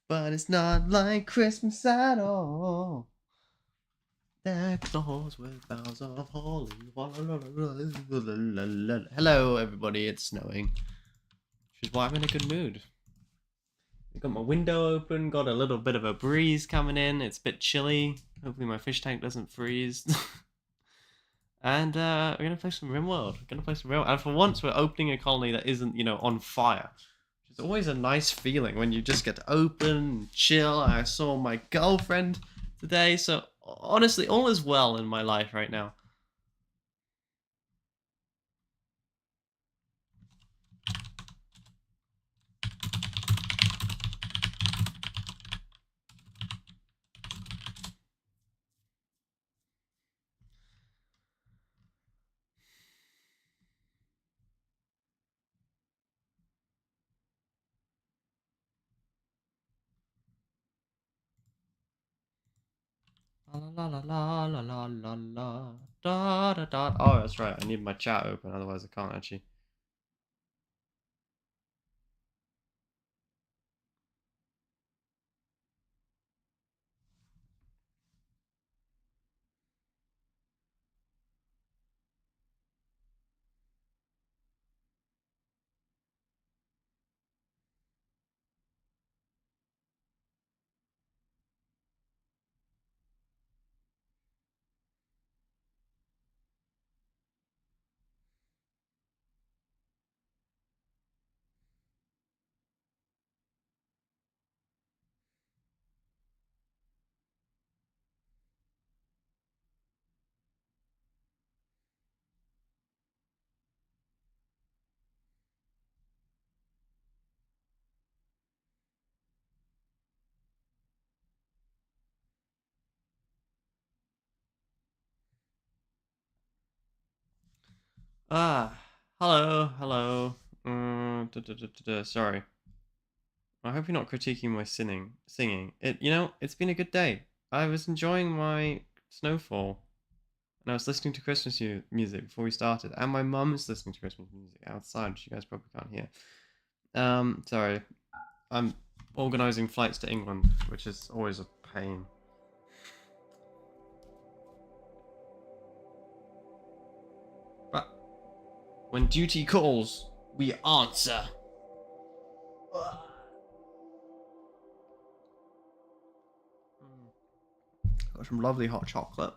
but it's not like Christmas at all. Deck the halls with boughs of holly. Hello, everybody. It's snowing, which is why I'm in a good mood. I got my window open, got a little bit of a breeze coming in. It's a bit chilly. Hopefully my fish tank doesn't freeze. And we're gonna play some Rimworld. And for once, we're opening a colony that isn't, on fire. Which is always a nice feeling when you just get to open and chill. I saw my girlfriend today, so honestly, all is well in my life right now. La la la la la la la da da da. Oh, that's right. I need my chat open, otherwise I can't actually. Ah, hello, hello. Sorry. I hope you're not critiquing my singing. It's been a good day. I was enjoying my snowfall, and I was listening to Christmas music before we started, and my mum is listening to Christmas music outside, which you guys probably can't hear. Sorry. I'm organizing flights to England, which is always a pain. But when duty calls, we answer. Got some lovely hot chocolate.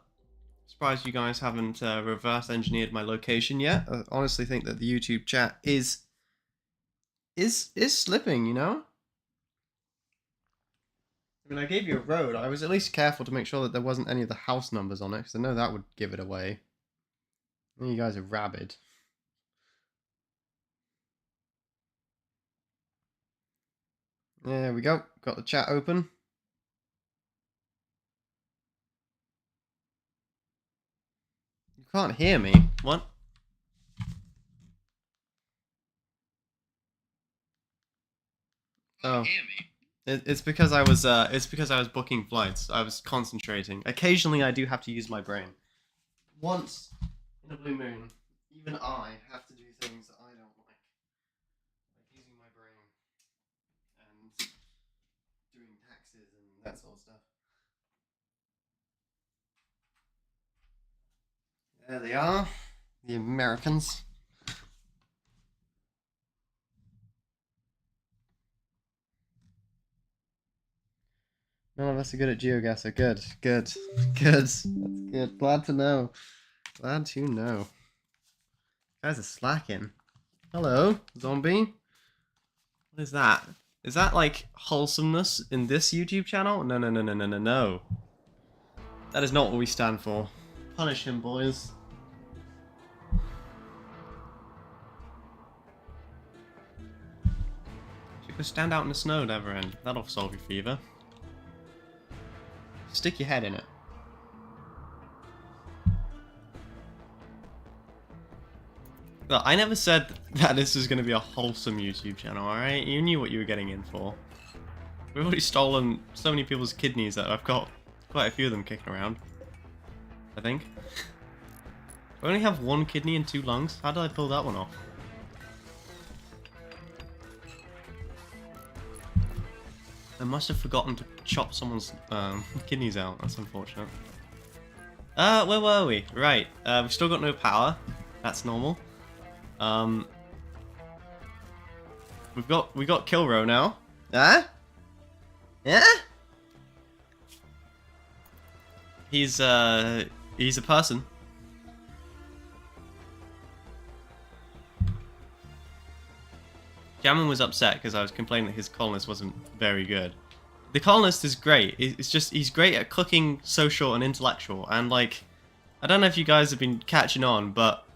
Surprised you guys haven't reverse engineered my location yet. I honestly think that the YouTube chat is slipping. I mean, I gave you a road. I was at least careful to make sure that there wasn't any of the house numbers on it, because I know that would give it away. You guys are rabid. There we go. Got the chat open. You can't hear me. What? Oh. It's because I was booking flights. I was concentrating. Occasionally, I do have to use my brain. Once in a blue moon, even I have to do things that I don't like using my brain and doing taxes and that sort of stuff. There they are, the Americans. None of us are good at GeoGuessr. Good, good, good. That's good. Glad to know. Glad to know. You guys are slacking. Hello, zombie. What is that? Is that like wholesomeness in this YouTube channel? No, no, no, no, no, no, no. That is not what we stand for. Punish him, boys. You could stand out in the snow, never end. That'll solve your fever. Stick your head in it. Look, I never said that this was going to be a wholesome YouTube channel, alright? You knew what you were getting in for. We've already stolen so many people's kidneys that I've got quite a few of them kicking around. I think. I only have one kidney and 2 lungs. How did I pull that one off? I must have forgotten to chop someone's kidneys out. That's unfortunate. Where were we? Right. We've still got no power. That's normal. We got Kilro now. Huh? Yeah? He's a person. Gammon was upset because I was complaining that his colonist wasn't very good. The colonist is great. It's just he's great at cooking, social, and intellectual. And like, I don't know if you guys have been catching on, but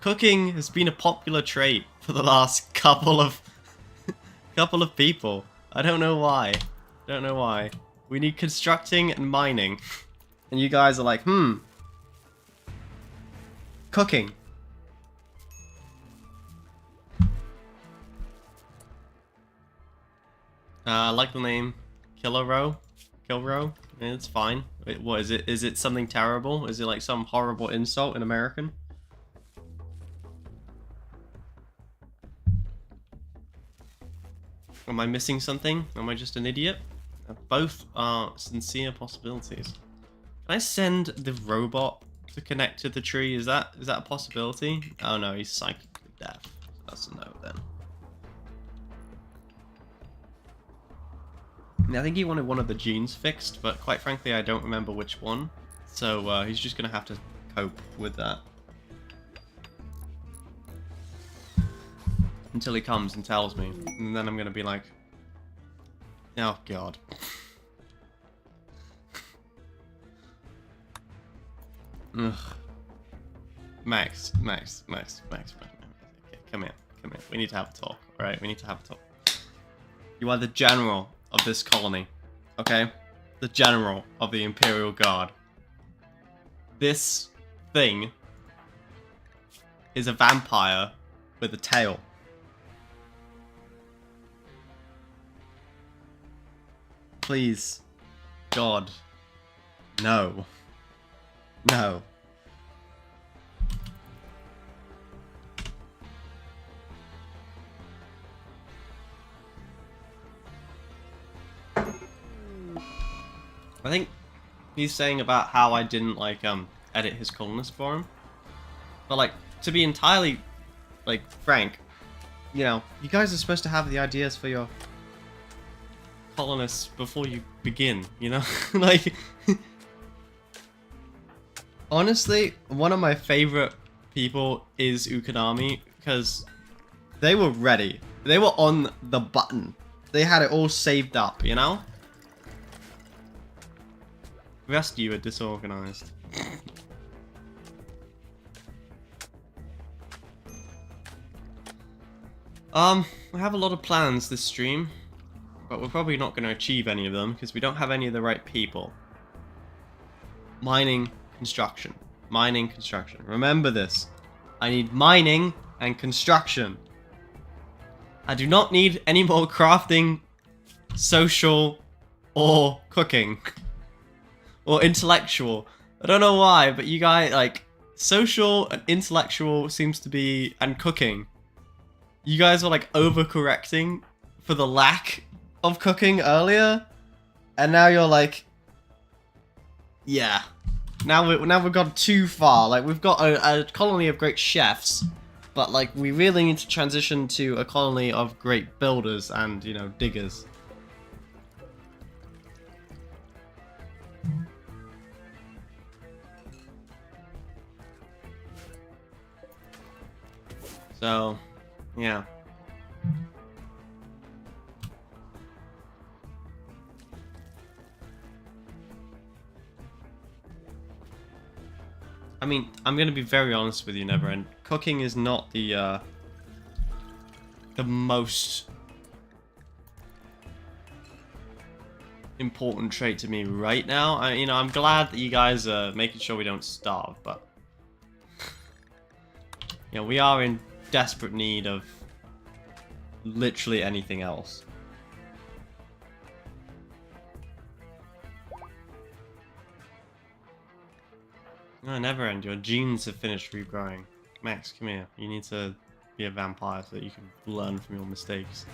cooking has been a popular trait for the last couple of people. I don't know why. Don't know why. We need constructing and mining, and you guys are like, cooking. I like the name Kilro. Kilro? Yeah, it's fine. Wait, what is it? Is it something terrible? Is it like some horrible insult in American? Am I missing something? Am I just an idiot? Both are sincere possibilities. Can I send the robot to connect to the tree? Is that a possibility? Oh no, he's psychically deaf. That's a no then. I think he wanted one of the genes fixed, but quite frankly, I don't remember which one. So he's just gonna have to cope with that until he comes and tells me, and then I'm gonna be like, oh god. Ugh. Max. Okay, come here. We need to have a talk, alright? We need to have a talk. You are the general of this colony, okay? The general of the Imperial Guard. This thing is a vampire with a tail. Please, God, no. No. I think he's saying about how I didn't like edit his colonist for him. But like, to be entirely like frank, you know, you guys are supposed to have the ideas for your colonists before you begin, you know? Like, honestly, one of my favorite people is Ukanami because they were ready. They were on the button. They had it all saved up, you know? The rest of you are disorganized. I have a lot of plans this stream, but we're probably not going to achieve any of them because we don't have any of the right people. Mining, construction. Mining, construction. Remember this. I need mining and construction. I do not need any more crafting, social, or cooking. Or intellectual. I don't know why, but you guys, like, social and intellectual seems to be, and cooking. You guys were, like, overcorrecting for the lack of cooking earlier. And now you're like, yeah. Now we've gone too far. Like, we've got a colony of great chefs. But, like, we really need to transition to a colony of great builders and, you know, diggers. So, yeah. I mean, I'm gonna be very honest with you, Neverend. Cooking is not the most important trait to me right now. I'm glad that you guys are making sure we don't starve, but you know, we are in desperate need of literally anything else. No, never end. Your genes have finished regrowing. Max, come here. You need to be a vampire so that you can learn from your mistakes.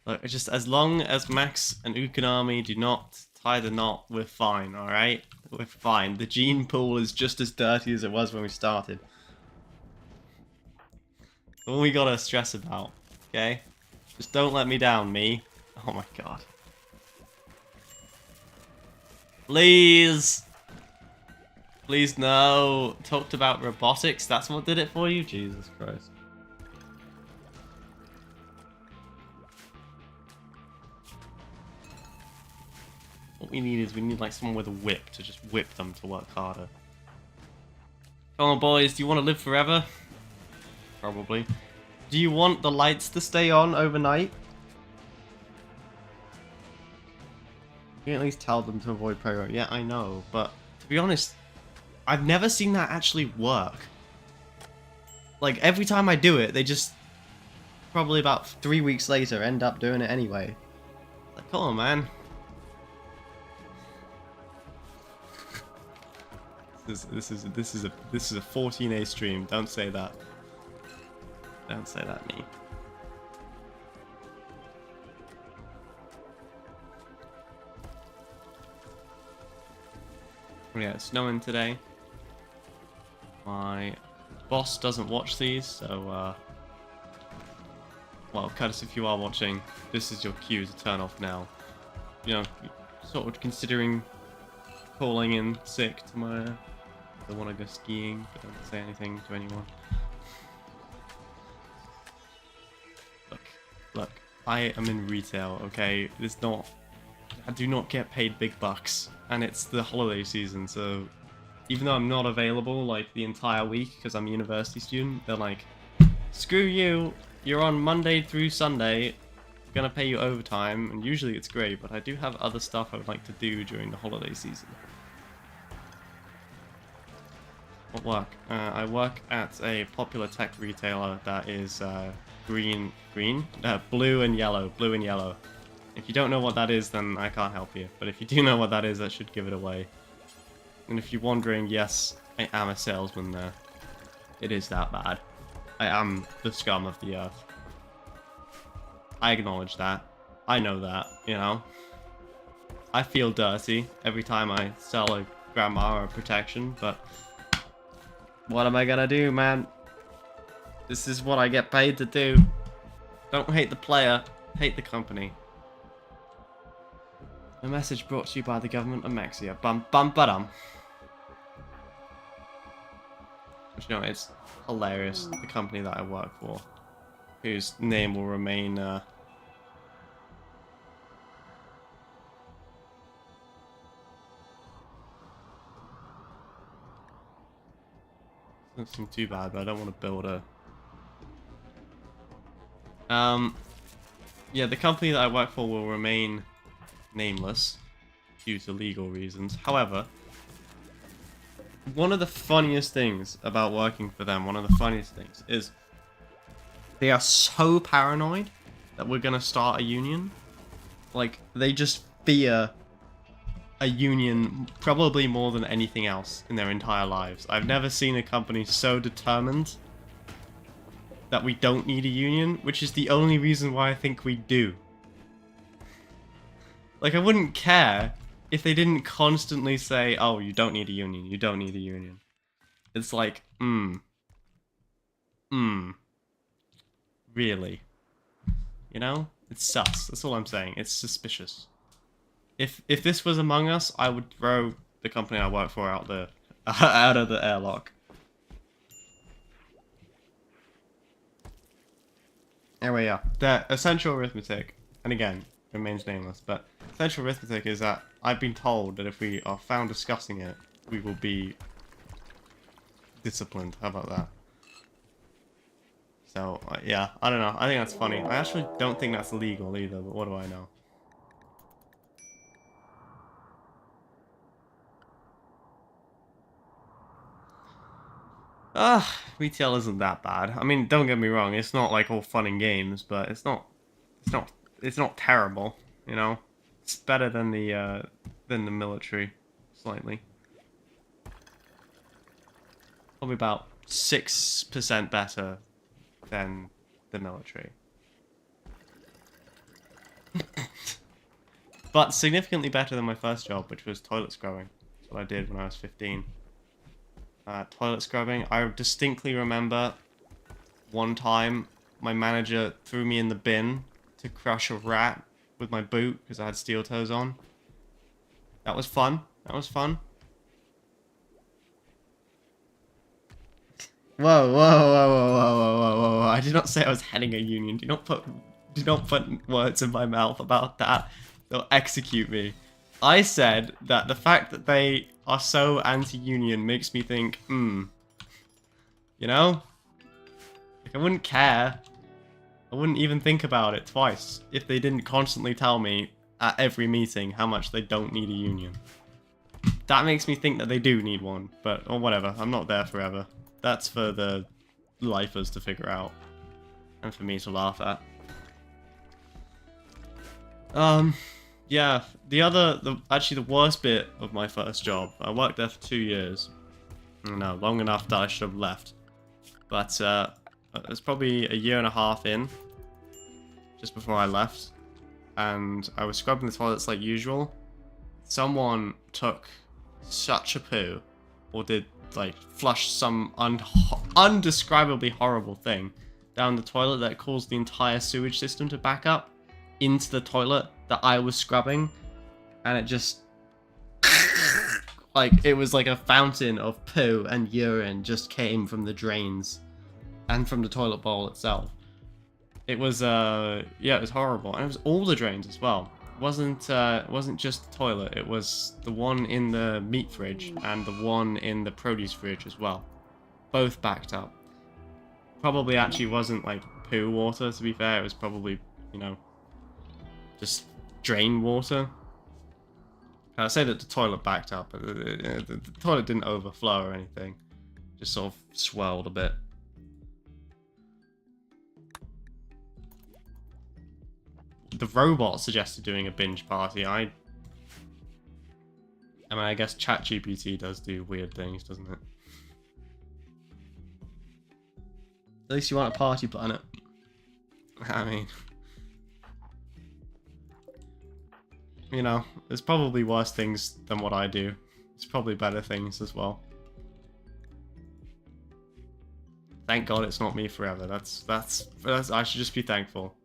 Look, it's just as long as Max and Ukanami do not tie the knot, we're fine, alright? We're fine. The gene pool is just as dirty as it was when we started. All we gotta stress about, okay? Just don't let me down, me. Oh my god. Please! Please, no. Talked about robotics, that's what did it for you? Jesus Christ. What we need is we need like someone with a whip to just whip them to work harder. Come on boys, do you want to live forever? Probably. Do you want the lights to stay on overnight? You can at least tell them to avoid programming. Yeah, I know, but to be honest, I've never seen that actually work. Like, every time I do it, they just probably about 3 weeks later end up doing it anyway. Like, come on, man. This is a 14A stream. Don't say that. Don't say that, me. Yeah, it's snowing today. My boss doesn't watch these, so well, Curtis, if you are watching, this is your cue to turn off now. You know, sort of considering calling in sick tomorrow. I want to go skiing, but don't say anything to anyone. Look, I am in retail, okay? It's not... I do not get paid big bucks, and it's the holiday season, so even though I'm not available, like, the entire week, because I'm a university student, they're like, screw you, you're on Monday through Sunday, we're gonna pay you overtime, and usually it's great, but I do have other stuff I would like to do during the holiday season. What work? I work at a popular tech retailer that is blue and yellow. If you don't know what that is, then I can't help you. But if you do know what that is, that should give it away. And if you're wondering, yes, I am a salesman there. It is that bad. I am the scum of the earth. I acknowledge that. I know that, you know. I feel dirty every time I sell a grandma or protection, but what am I gonna do, man? This is what I get paid to do. Don't hate the player, hate the company. A message brought to you by the government of Maxia. Bum bum ba-dum. Which, you know, it's hilarious. The company that I work for, whose name will remain doesn't seem too bad, but I don't want to build a... Yeah, the company that I work for will remain nameless due to legal reasons. However, one of the funniest things about working for them, is they are so paranoid that we're gonna start a union. Like, they just fear a union probably more than anything else in their entire lives. I've never seen a company so determined that we don't need a union, which is the only reason why I think we do. Like, I wouldn't care if they didn't constantly say, oh, you don't need a union, you don't need a union. It's like, really? You know? It's sus. That's all I'm saying. It's suspicious. If this was Among Us, I would throw the company I work for out the out of the airlock. Anyway, yeah. The essential arithmetic, and again, remains nameless, but essential arithmetic is that I've been told that if we are found discussing it, we will be disciplined. How about that? So, yeah, I don't know. I think that's funny. I actually don't think that's legal either, but what do I know? Retail isn't that bad. I mean, don't get me wrong, it's not like all fun and games, but it's not terrible, you know? It's better than the military, slightly. Probably about 6% better than the military. But significantly better than my first job, which was toilet scrubbing. That's what I did when I was 15. Toilet scrubbing. I distinctly remember one time my manager threw me in the bin to crush a rat with my boot because I had steel toes on. That was fun. That was fun. Whoa, whoa, whoa, whoa, whoa, whoa, whoa, whoa. I did not say I was heading a union. Do not put words in my mouth about that. They'll execute me. I said that the fact that they are so anti-union makes me think, you know? Like, I wouldn't care. I wouldn't even think about it twice if they didn't constantly tell me at every meeting how much they don't need a union. That makes me think that they do need one, but, or whatever, I'm not there forever. That's for the lifers to figure out, and for me to laugh at. Yeah, actually the worst bit of my first job, I worked there for 2 years. No, long enough that I should have left. But, it was probably a year and a half in, just before I left, and I was scrubbing the toilets like usual. Someone took such a poo, or did, like, flush some undescribably horrible thing down the toilet that caused the entire sewage system to back up into the toilet that I was scrubbing, and it just like, it was like a fountain of poo and urine just came from the drains and from the toilet bowl itself. It was yeah, it was horrible, and it was all the drains as well. It wasn't just the toilet, it was the one in the meat fridge and the one in the produce fridge as well. Both backed up. Probably actually wasn't like poo water, to be fair, it was probably, you know, just drain water. I say that the toilet backed up, but the toilet didn't overflow or anything. Just sort of swelled a bit. The robot suggested doing a binge party. I mean, I guess ChatGPT does do weird things, doesn't it? At least you want a party planet. I mean, you know, there's probably worse things than what I do. There's probably better things as well. Thank God it's not me forever. That's I should just be thankful.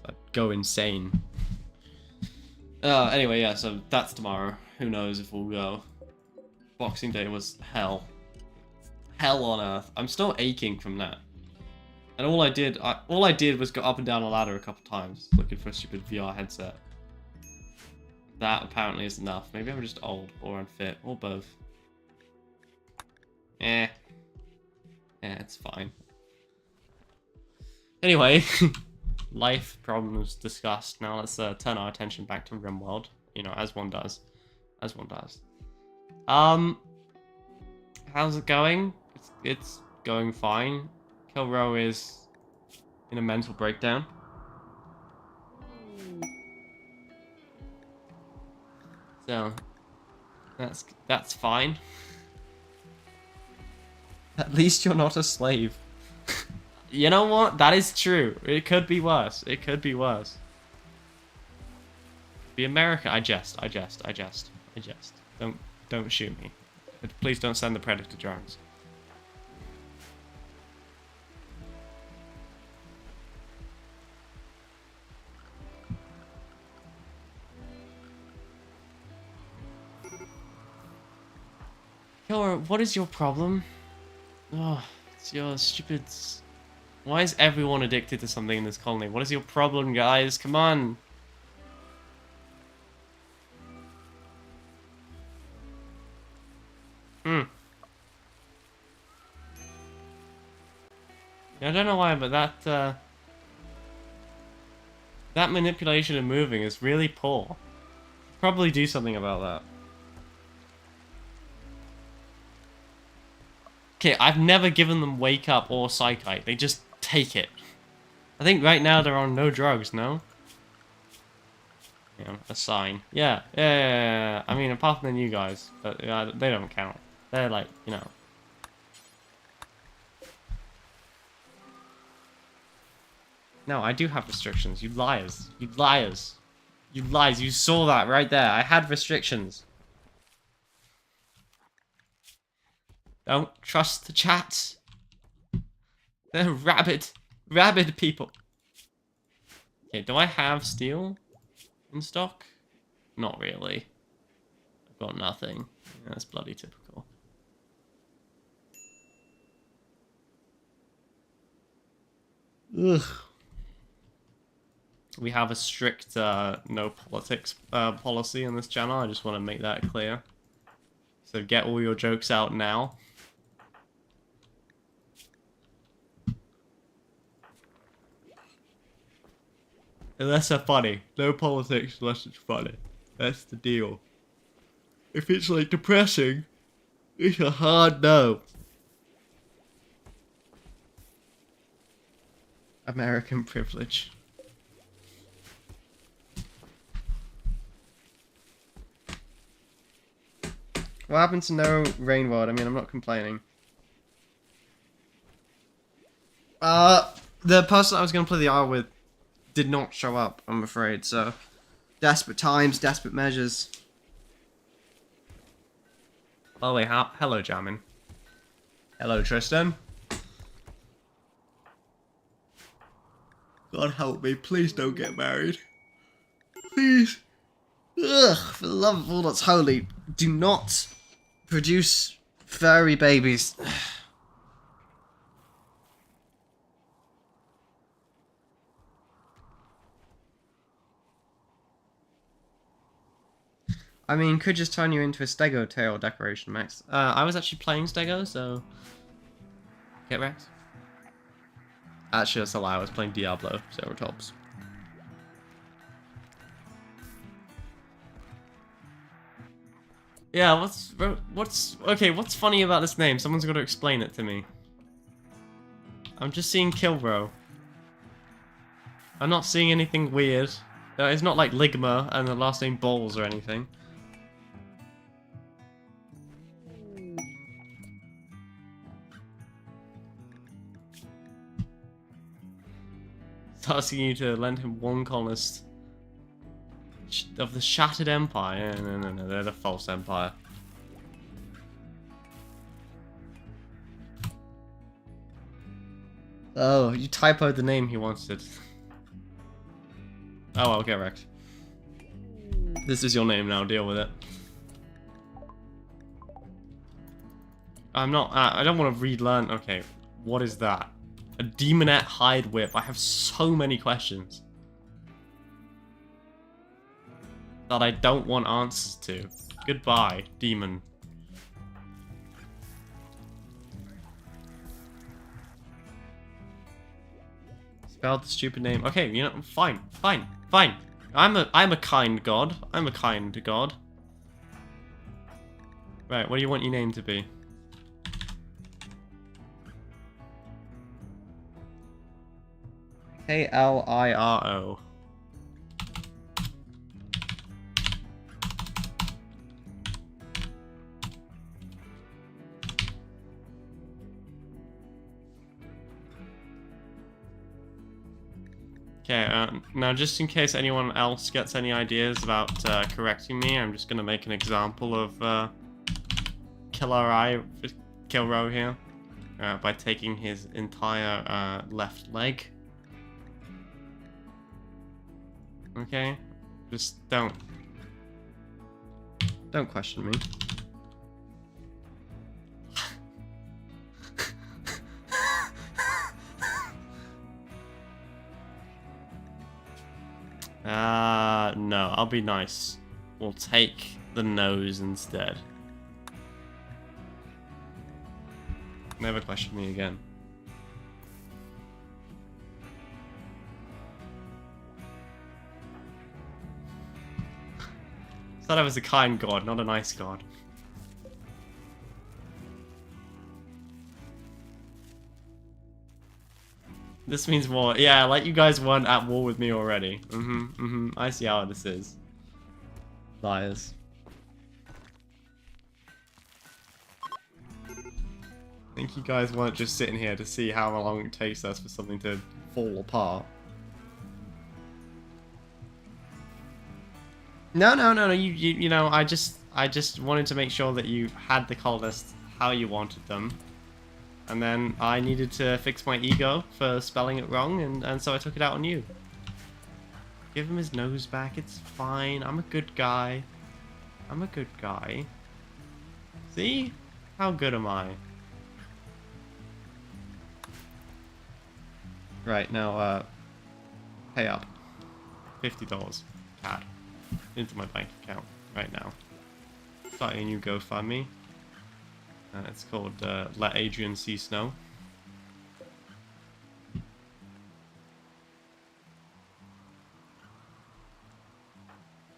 I'd go insane. Anyway, yeah, so that's tomorrow. Who knows if we'll go. Boxing Day was hell. Hell on earth. I'm still aching from that. And all I did was go up and down a ladder a couple times, looking for a stupid VR headset. That apparently is enough. Maybe I'm just old or unfit or both. Yeah, it's fine. Anyway, life problems discussed. Now let's turn our attention back to Rimworld. You know, as one does. As one does. How's it going? It's going fine. Kilrow is in a mental breakdown. So that's fine. At least you're not a slave. You know what? That is true. It could be worse. It could be worse. Be America. I jest. Don't shoot me. But please don't send the Predator drones. What is your problem? Oh, it's your stupid... Why is everyone addicted to something in this colony? What is your problem, guys? Come on! I don't know why, but that manipulation of moving is really poor. Probably do something about that. Okay, I've never given them wake up or psychite. They just take it. I think right now they're on no drugs, no? Yeah, a sign. Yeah. I mean, apart from the new guys, but they don't count. They're like, you know. No, I do have restrictions. You liars. You liars. You lies, you saw that right there. I had restrictions. Don't trust the chat. They're rabid people. Okay, do I have steel in stock? Not really. I've got nothing. Yeah, that's bloody typical. Ugh. We have a strict no politics policy on this channel. I just want to make that clear. So get all your jokes out now. Unless they're funny. No politics unless it's funny. That's the deal. If it's like depressing, it's a hard no. American privilege. What happened to no Rimworld? I mean, I'm not complaining. The person I was going to play the R with did not show up, I'm afraid, so... Desperate times, desperate measures. Oh wait, hello, Jamin. Hello, Tristan. God help me, please don't get married. Please. Ugh, for the love of all that's holy, do not produce furry babies. I mean, could just turn you into a Stego tail decoration, Max. I was actually playing Stego, so... Get wrecked. Actually, that's a lie. I was playing Diablo, Zero Tops. Yeah, what's funny about this name? Someone's got to explain it to me. I'm just seeing Kilbro. I'm not seeing anything weird. It's not like Ligma and the last name Balls or anything. It's asking you to lend him one colonist of the Shattered Empire. No, they're the False Empire. Oh, you typoed the name he wanted. Oh, well, get wrecked. This is your name now, deal with it. I don't want to relearn. Okay, what is that? A Demonette Hide Whip. I have so many questions that I don't want answers to. Goodbye, demon. Spelled the stupid name. Okay, you know, fine. I'm a kind god. I'm a kind god. Right, what do you want your name to be? K-L-I-R-O. Okay, now just in case anyone else gets any ideas about correcting me, I'm just going to make an example of Kilro here by taking his entire left leg. Okay? Just don't question me. No, I'll be nice. We'll take the nose instead. Never question me again. Thought I was a kind god, not a nice god. This means war. Yeah, like you guys weren't at war with me already. I see how this is. Liars. I think you guys weren't just sitting here to see how long it takes us for something to fall apart. No. You know, I just wanted to make sure that you had the colonists how you wanted them. And then I needed to fix my ego for spelling it wrong, and so I took it out on you. Give him his nose back, it's fine. I'm a good guy. I'm a good guy. See? How good am I? Right, now, pay up. $50. CAD. Into my bank account right now. Starting a new GoFundMe. It's called Let Adrian See Snow.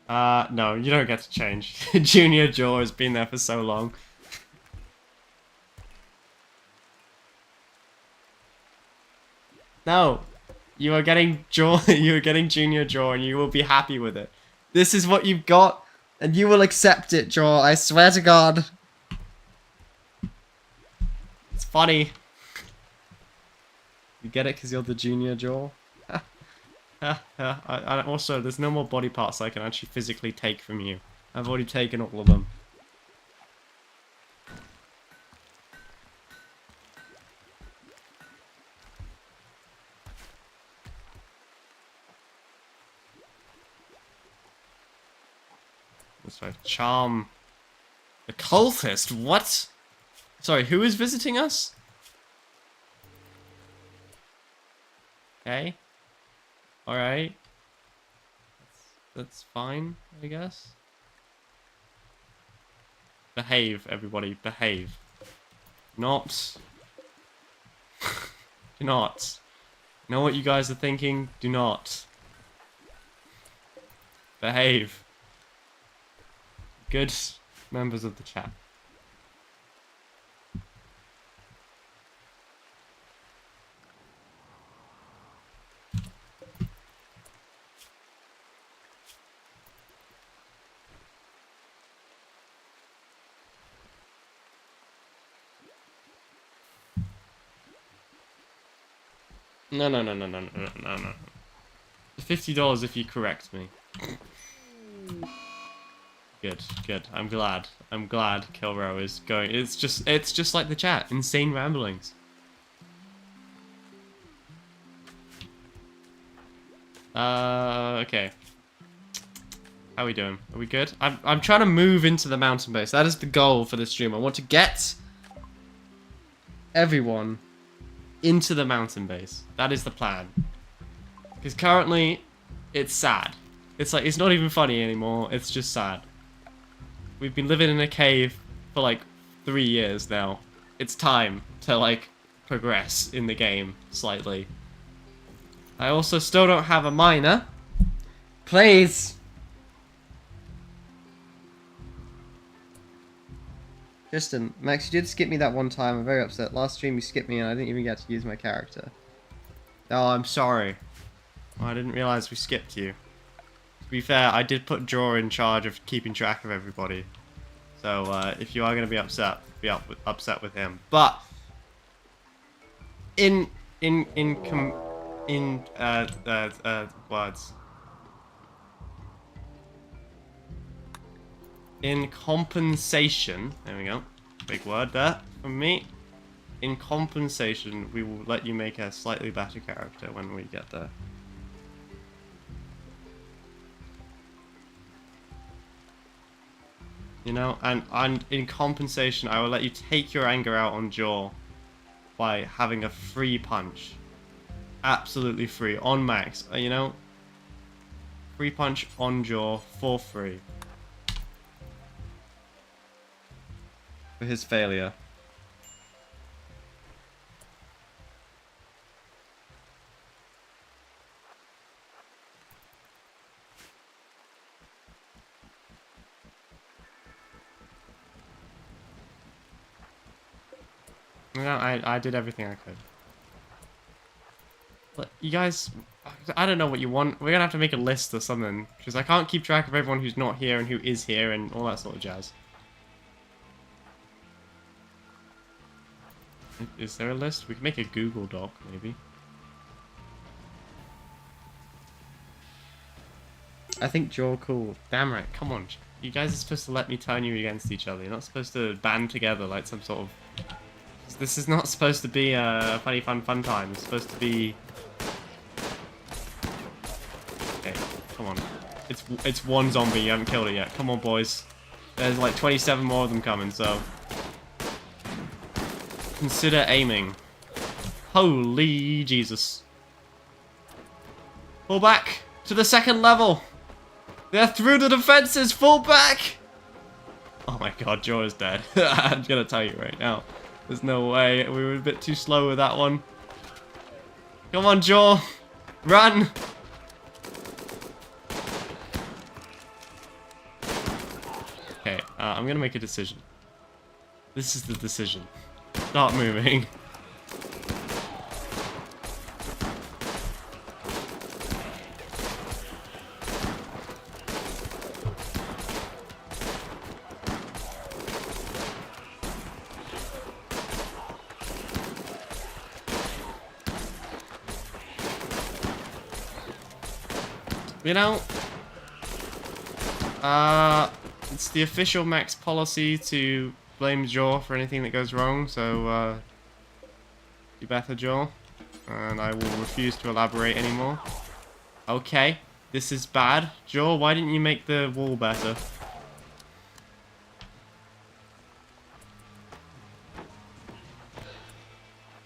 No, you don't get to change. Junior Jaw has been there for so long. No, you are getting Jaw. You are getting Junior Jaw, and you will be happy with it. This is what you've got, and you will accept it, Jaw. I swear to God. It's funny. You get it because you're the Junior Jaw. I also, there's no more body parts I can actually physically take from you. I've already taken all of them. That's right. Charm. The cultist? What? Sorry, who is visiting us? Okay. Alright. That's fine, I guess. Behave, everybody. Behave. Not. Do not. Know what you guys are thinking? Do not. Behave. Good members of the chat. No. $50 if you correct me. Good. I'm glad. Kilrow is going. It's just like the chat. Insane ramblings. Okay. How are we doing? Are we good? I'm trying to move into the mountain base. That is the goal for this stream. I want to get everyone into the mountain base. That is the plan. Because currently, it's sad. It's like, it's not even funny anymore. It's just sad. We've been living in a cave for like 3 years now. It's time to like progress in the game slightly. I also still don't have a miner. Please. Tristan, Max, you did skip me that one time. I'm very upset. Last stream you skipped me and I didn't even get to use my character. Oh, I'm sorry. I didn't realize we skipped you. To be fair, I did put Jaw in charge of keeping track of everybody. So, if you are going to be upset, upset with him. But in words. In compensation, there we go. Big word there from me. In compensation, we will let you make a slightly better character when we get there. You know, and in compensation, I will let you take your anger out on Jaw by having a free punch. Absolutely free. On Max, you know? Free punch on Jaw for free. For his failure. No, I did everything I could. But you guys, I don't know what you want. We're gonna have to make a list or something. Because I can't keep track of everyone who's not here and who is here and all that sort of jazz. Is there a list? We can make a Google Doc, maybe. I think Jaw cool. Damn right, come on. You guys are supposed to let me turn you against each other. You're not supposed to band together like some sort of... This is not supposed to be a funny fun time. It's supposed to be... Okay, come on. It's one zombie, you haven't killed it yet. Come on, boys. There's like 27 more of them coming, so... Consider aiming. Holy Jesus. Pull back to the second level. They're through the defenses. Fall back. Oh my god, Jaw is dead. I'm gonna tell you right now. There's no way. We were a bit too slow with that one. Come on, Jaw. Run. Okay, I'm gonna make a decision. This is the decision. Start moving. You know, it's the official max policy to blame Jaw for anything that goes wrong, so, do better, Jaw. And I will refuse to elaborate anymore. Okay, this is bad. Jaw, why didn't you make the wall better?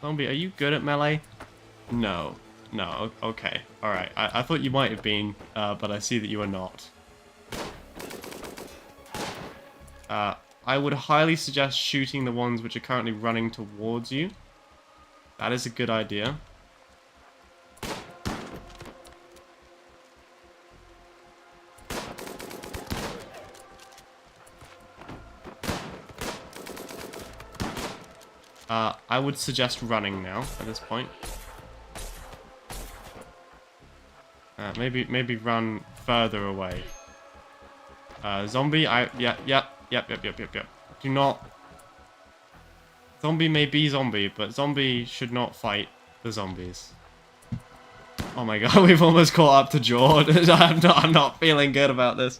Zombie, are you good at melee? No. No, okay. Alright, I thought you might have been, but I see that you are not. I would highly suggest shooting the ones which are currently running towards you. That is a good idea. I would suggest running now, at this point. Maybe run further away. Zombie, yep. Do not... Zombie may be zombie, but zombie should not fight the zombies. Oh my god, we've almost caught up to Jaw. I'm not feeling good about this.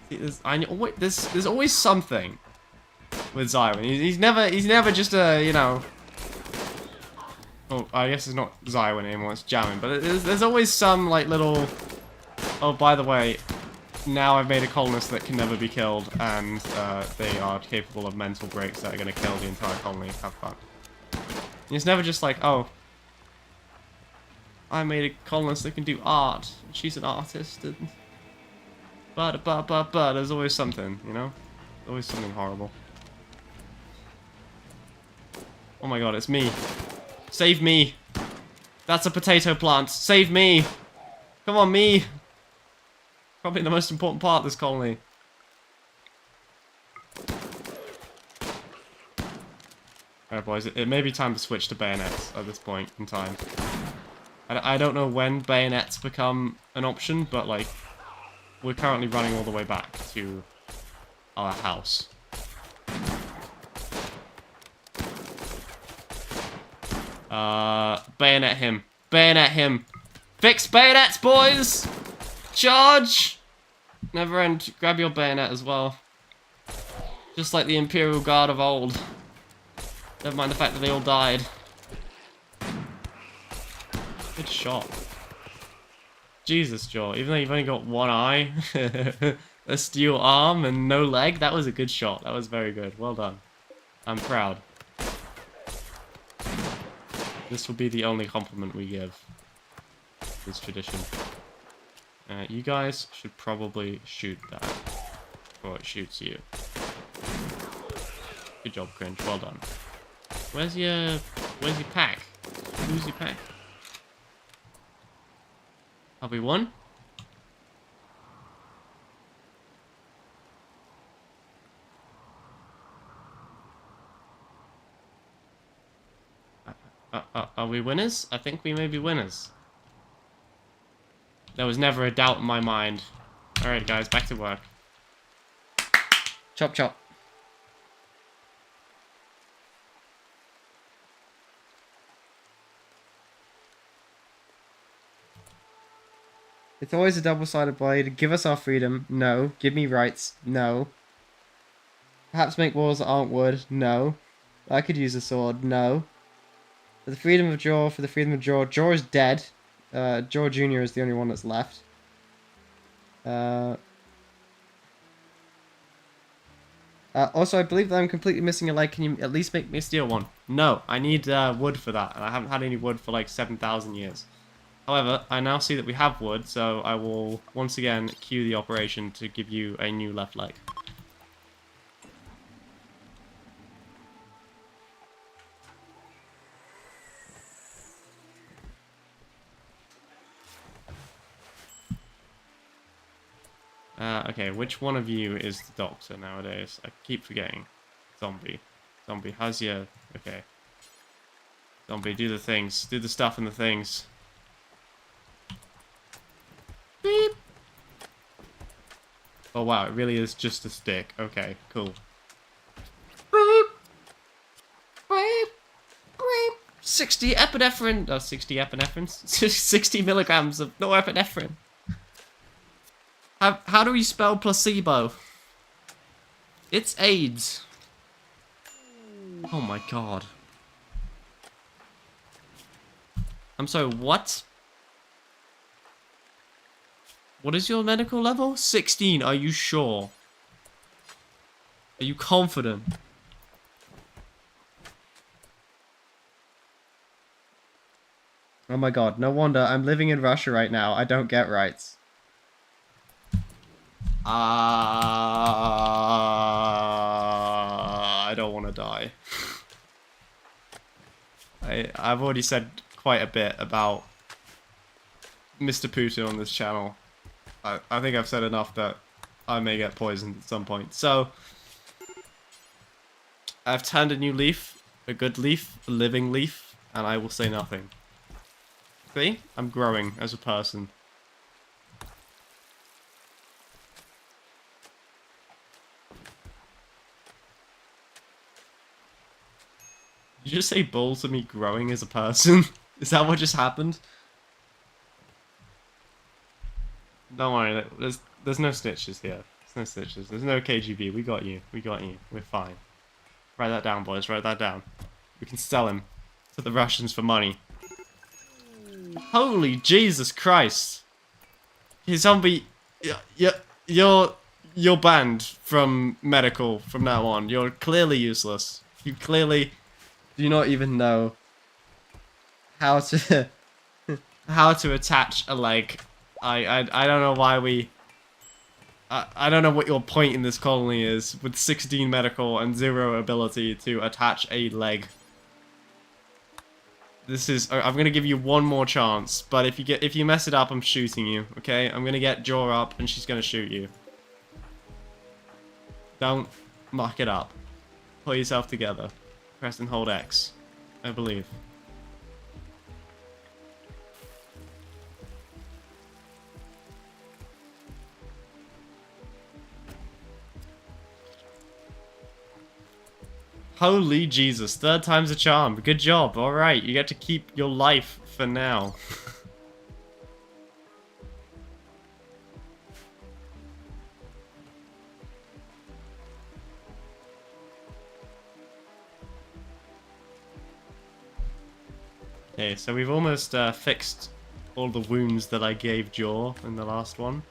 See, there's always something with Zywin. He's never just a, you know... Oh, I guess it's not Zywin anymore, it's Jamin. But there's always some, like, little... Oh, by the way, now I've made a colonist that can never be killed, and they are capable of mental breaks that are going to kill the entire colony. Have fun. And it's never just like, oh, I made a colonist that can do art. She's an artist, and... But, there's always something, you know? Always something horrible. Oh my god, it's me. Save me. That's a potato plant. Save me. Come on, me. Probably the most important part of this colony. Alright, boys. It may be time to switch to bayonets at this point in time. I don't know when bayonets become an option, but, like, we're currently running all the way back to our house. Bayonet him. Bayonet him. Fix bayonets, boys! Charge! Never end. Grab your bayonet as well. Just like the Imperial Guard of old. Never mind the fact that they all died. Good shot. Jesus, Jaw. Even though you've only got one eye, a steel arm, and no leg, that was a good shot. That was very good. Well done. I'm proud. This will be the only compliment we give this tradition. You guys should probably shoot that before it shoots you. Good job, Cringe. Well done. Where's your pack? Who's your pack? Have we won? Are we winners? I think we may be winners. There was never a doubt in my mind. Alright guys, back to work. Chop chop. It's always a double-sided blade. Give us our freedom. No. Give me rights. No. Perhaps make walls that aren't wood. No. I could use a sword. No. For the freedom of Jaw. For the freedom of Jaw. Jaw is dead. Jaw Jr. is the only one that's left. Also, I believe that I'm completely missing a leg. Can you at least make me a steel one? No, I need wood for that. And I haven't had any wood for like 7,000 years. However, I now see that we have wood, so I will once again cue the operation to give you a new left leg. Okay, which one of you is the doctor nowadays? I keep forgetting. Zombie. Zombie, how's your... Okay. Zombie, do the things. Do the stuff and the things. Beep! Oh wow, it really is just a stick. Okay, cool. Beep! Beep! Beep! 60 epinephrine! Oh, 60 epinephrine? 60 milligrams of norepinephrine. How do we spell placebo? It's AIDS. Oh my god. I'm sorry, what? What is your medical level? 16, are you sure? Are you confident? Oh my god, no wonder I'm living in Russia right now. I don't get rights. I don't want to die. I've already said quite a bit about Mr. Putin on this channel. I think I've said enough that I may get poisoned at some point. So, I've turned a new leaf, a good leaf, a living leaf, and I will say nothing. See? I'm growing as a person. Did you just say balls of me growing as a person? Is that what just happened? Don't worry, there's no snitches here. There's no snitches. There's no KGB. We got you. We got you. We're fine. Write that down, boys. Write that down. We can sell him to the Russians for money. Holy Jesus Christ! Hey, zombie, you're banned from medical from now on. You're clearly useless. You clearly do not even know how to how to attach a leg. I don't know why we... I don't know what your point in this colony is with 16 medical and 0 ability to attach a leg. This is... I'm gonna give you one more chance, but if you mess it up, I'm shooting you, okay? I'm gonna get Jaw up and she's gonna shoot you. Don't muck it up. Pull yourself together. Press and hold X, I believe. Holy Jesus, 3rd time's a charm. Good job, alright, you get to keep your life for now. Okay, so we've almost fixed all the wounds that I gave Jaw in the last one.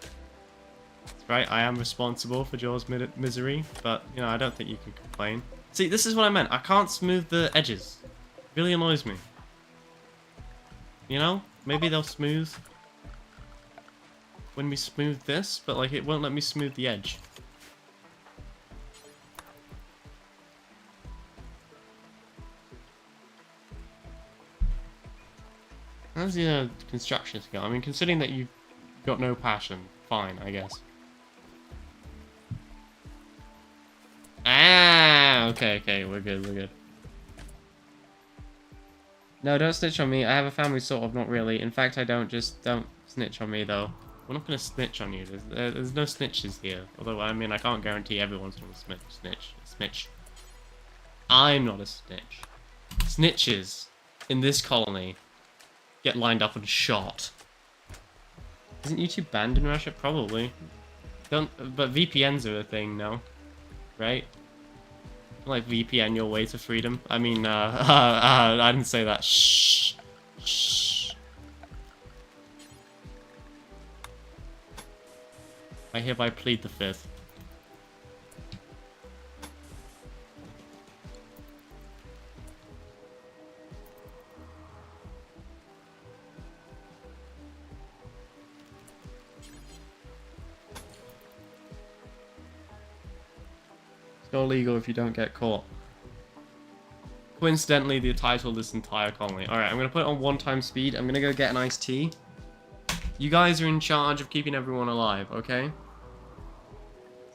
That's right, I am responsible for Jaw's misery, but, you know, I don't think you can complain. See, this is what I meant. I can't smooth the edges. It really annoys me. You know? Maybe they'll smooth when we smooth this, but like it won't let me smooth the edge. How's the construction skill? I mean, considering that you've got no passion, fine, I guess. Ah, okay, we're good. No, don't snitch on me. I have a family, sort of, not really. In fact, I don't. Just don't snitch on me, though. We're not going to snitch on you. There's no snitches here. Although, I mean, I can't guarantee everyone's going to snitch. I'm not a snitch. Snitches in this colony get lined up and shot. Isn't YouTube banned in Russia? Probably. Don't. But VPNs are a thing now, right? Like VPN your way to freedom. I mean, I didn't say that. Shh. Shh. I hereby plead the fifth. It's not illegal if you don't get caught. Coincidentally, the title of this entire colony. Alright, I'm going to put it on 1x speed. I'm going to go get an iced tea. You guys are in charge of keeping everyone alive, okay?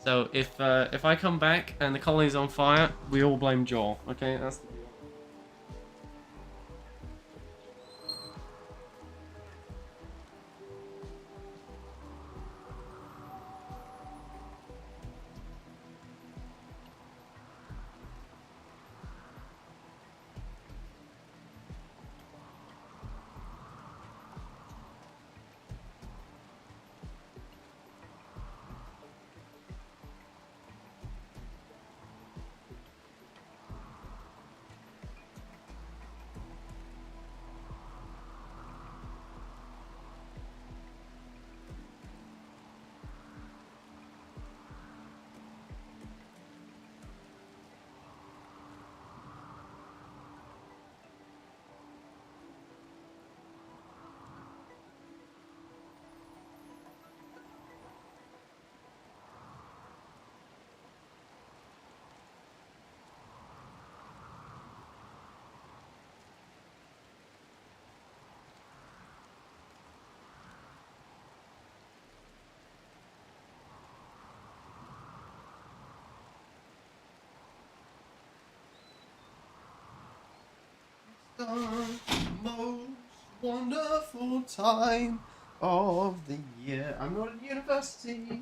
So, if I come back and the colony's on fire, we all blame Joel, okay? That's the deal. The most wonderful time of the year. I'm not at university.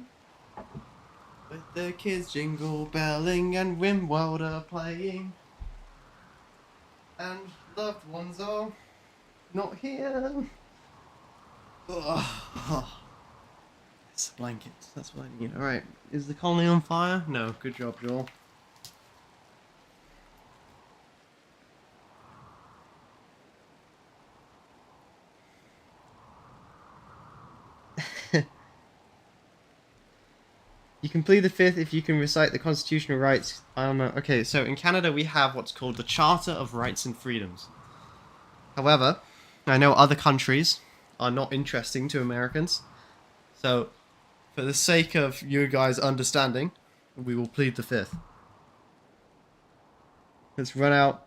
With the kids jingle belling and Rimworld are playing. And loved ones are not here. Ugh. It's a blanket. That's what I need. Alright. Is the colony on fire? No. Good job, Joel. You can plead the fifth if you can recite the constitutional rights. I don't know. Okay, so in Canada we have what's called the Charter of Rights and Freedoms. However, I know other countries are not interesting to Americans. So, for the sake of you guys understanding, we will plead the fifth. Let's run out.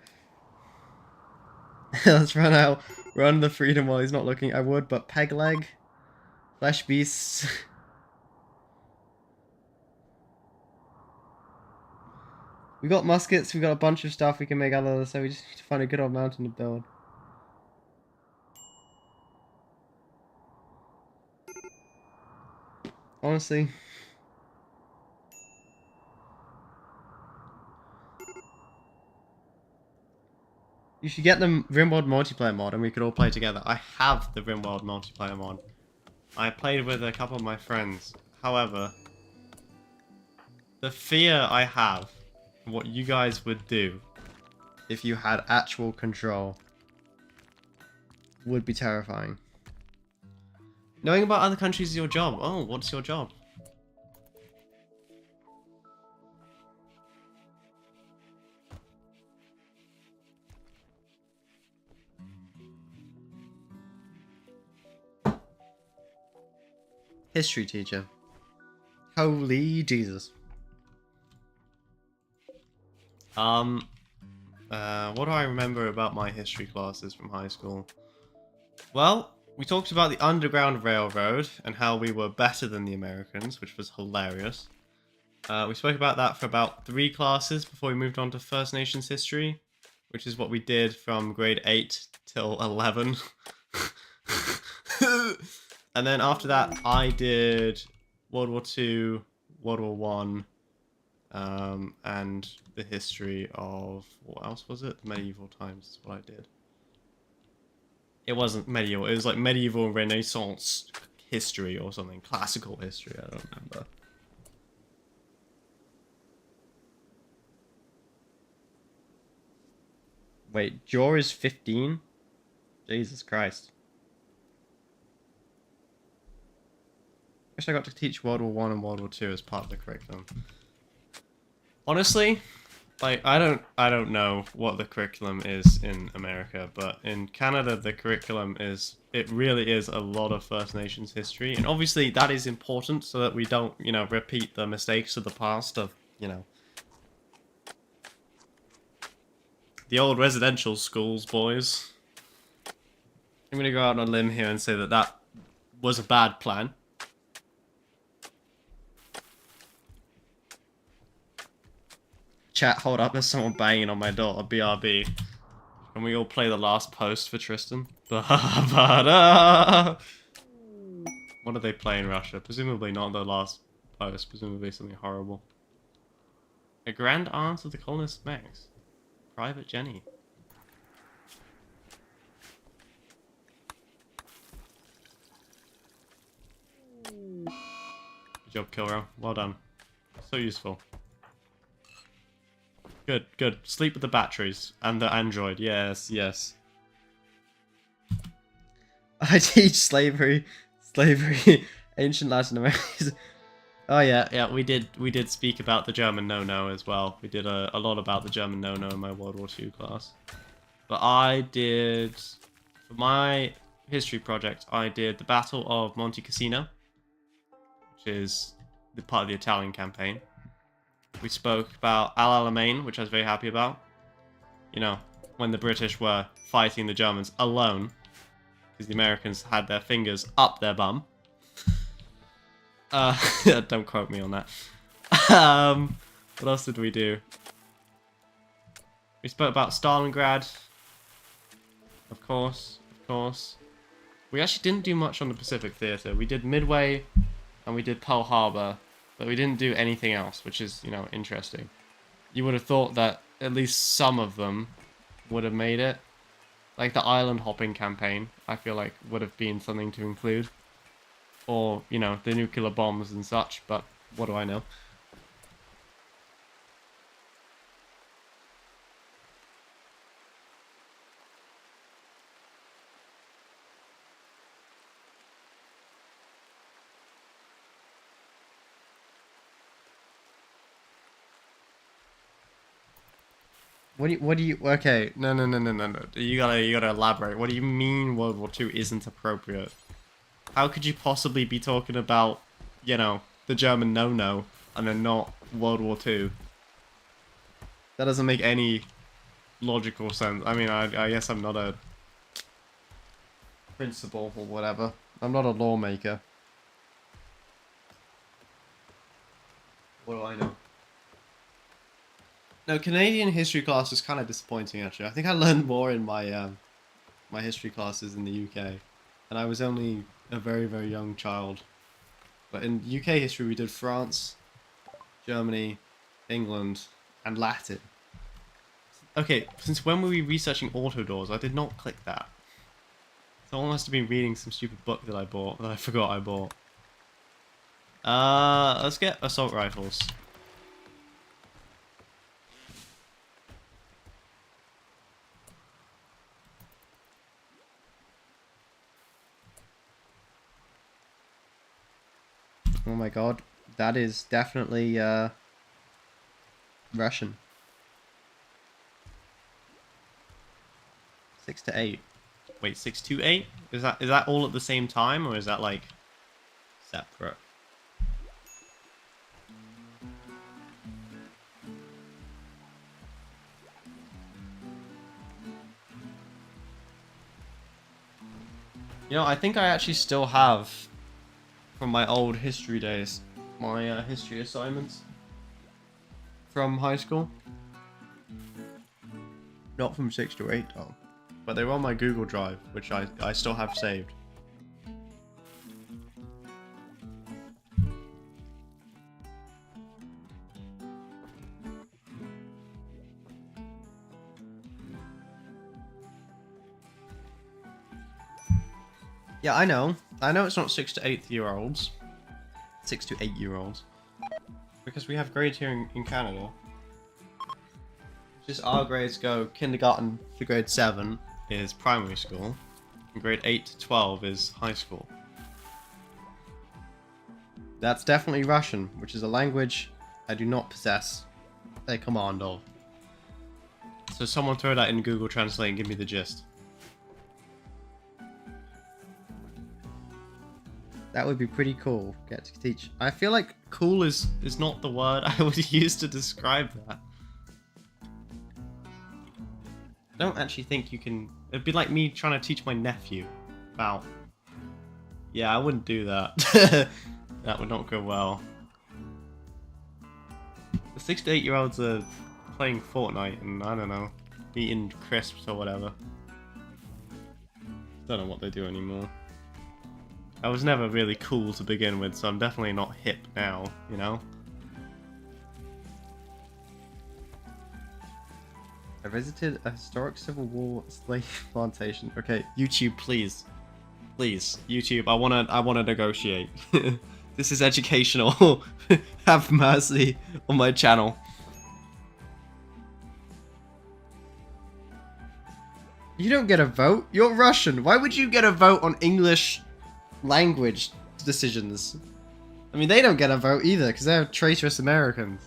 Let's run out. Run the freedom while he's not looking. I would, but peg leg. Flesh beasts. We got muskets, we got a bunch of stuff we can make out of this, so we just need to find a good old mountain to build. Honestly. You should get the Rimworld multiplayer mod and we could all play together. I have the Rimworld multiplayer mod. I played with a couple of my friends. However, the fear I have what you guys would do if you had actual control would be terrifying. Knowing about other countries is your job. Oh, what's your job? History teacher. Holy Jesus. What do I remember about my history classes from high school? Well, we talked about the Underground Railroad and how we were better than the Americans, which was hilarious. We spoke about that for about 3 classes before we moved on to First Nations history, which is what we did from grade 8 till 11. And then after that, I did World War II, World War One, and the history of, what else was it? Medieval times is what I did. It wasn't medieval, it was like medieval Renaissance history or something. Classical history, I don't remember. Wait, Jaw is 15? Jesus Christ. Wish I got to teach World War One and World War Two as part of the curriculum. Honestly, like I don't know what the curriculum is in America, but in Canada the curriculum really is a lot of First Nations history, and obviously that is important so that we don't, you know, repeat the mistakes of the past of, you know, the old residential schools, boys. I'm gonna go out on a limb here and say that that was a bad plan. Chat, hold up, there's someone banging on my door. BRB. Can we all play the last post for Tristan? What do they play in Russia? Presumably not the last post. Presumably something horrible. A grand aunt of the colonist Max. Private Jenny. Good job, Kilro. Well done. So useful. Good, good. Sleep with the batteries. And the android. Yes, yes. I teach slavery, ancient Latin America. Oh yeah, we did speak about the German no-no as well. We did a lot about the German no-no in my World War II class. But I did, for my history project, I did the Battle of Monte Cassino, which is the part of the Italian campaign. We spoke about Al Alamein, which I was very happy about. You know, when the British were fighting the Germans alone, because the Americans had their fingers up their bum. Don't quote me on that. What else did we do? We spoke about Stalingrad. Of course. We actually didn't do much on the Pacific Theater. We did Midway, and we did Pearl Harbor, but we didn't do anything else, which is, you know, interesting. You would have thought that at least some of them would have made it. Like the island hopping campaign, I feel like would have been something to include. Or, you know, the nuclear bombs and such, but what do I know? Okay, no. You gotta elaborate. What do you mean World War II isn't appropriate? How could you possibly be talking about, you know, the German no-no and then not World War II? That doesn't make any logical sense. I mean, I guess I'm not a principal or whatever. I'm not a lawmaker. What do I know? No, Canadian history class was kind of disappointing, actually. I think I learned more in my my history classes in the UK, and I was only a very, very young child. But in UK history, we did France, Germany, England, and Latin. Okay, since when were we researching auto doors? I did not click that. Someone must have been reading some stupid book that I bought, that I forgot I bought. Let's get assault rifles. Oh my god, that is definitely Russian. 6 to 8. Wait, 6 to 8? Is that all at the same time, or is that like separate? You know, I think I actually still have, from my old history days, my history assignments from high school. Not from 6 to 8, though. But they were on my Google Drive, which I still have saved. Yeah, I know. I know it's not 6 to 8-year-olds. 6 to 8-year-olds. Because we have grades here in Canada. Just our grades go kindergarten to grade 7 is primary school. And grade 8 to 12 is high school. That's definitely Russian, which is a language I do not possess a command of. So someone throw that in Google Translate and give me the gist. That would be pretty cool. Get to teach. I feel like cool is not the word I would use to describe that. I don't actually think you can... It'd be like me trying to teach my nephew about... Yeah, I wouldn't do that. That would not go well. The 6 to 8-year-olds are playing Fortnite and, I don't know, eating crisps or whatever. Don't know what they do anymore. I was never really cool to begin with, so I'm definitely not hip now, you know? I visited a historic Civil War slave plantation. Okay, YouTube, please. Please, YouTube, I wanna negotiate. This is educational. Have mercy on my channel. You don't get a vote. You're Russian. Why would you get a vote on English language decisions? I mean, they don't get a vote either because they're traitorous Americans.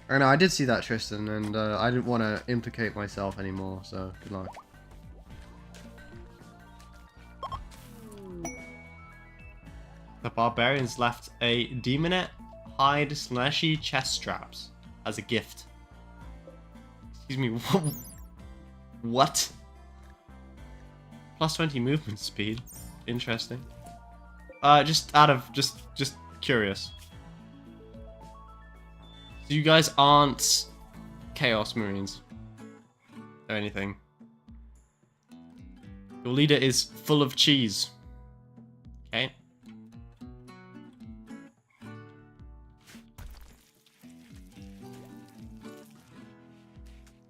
I know, I did see that, Tristan, and I didn't want to implicate myself anymore, so good luck. The barbarians left a demonette hide slashy chest straps as a gift. Excuse me, what? Plus 20 movement speed. Interesting. Just curious. So you guys aren't Chaos Marines or anything. Your leader is full of cheese. Okay.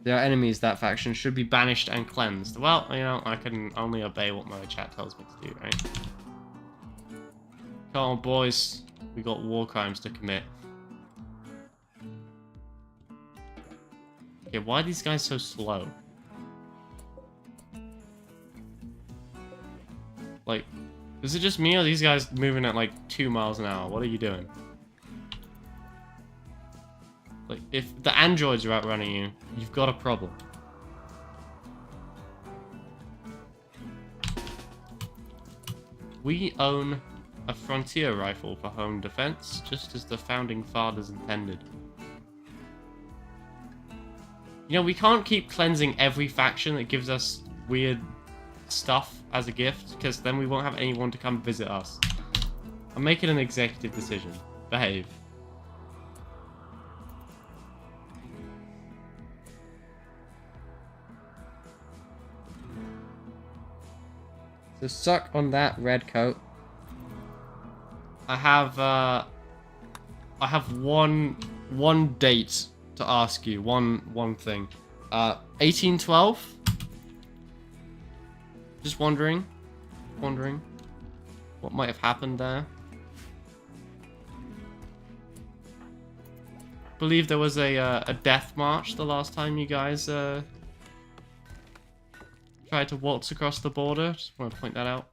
There are enemies. That faction should be banished and cleansed. Well, you know, I can only obey what my chat tells me to do, right? Come on, boys. We got war crimes to commit. Okay, why are these guys so slow? Like, is it just me or are these guys moving at like 2 miles an hour? What are you doing? Like, if the androids are outrunning you, you've got a problem. We own a frontier rifle for home defense, just as the founding fathers intended. You know, we can't keep cleansing every faction that gives us weird stuff as a gift, because then we won't have anyone to come visit us. I'm making an executive decision. Behave. So suck on that, red coat. I have one date to ask you. One thing. 1812. Just wondering what might have happened there. I believe there was a death march the last time you guys tried to waltz across the border. Just want to point that out.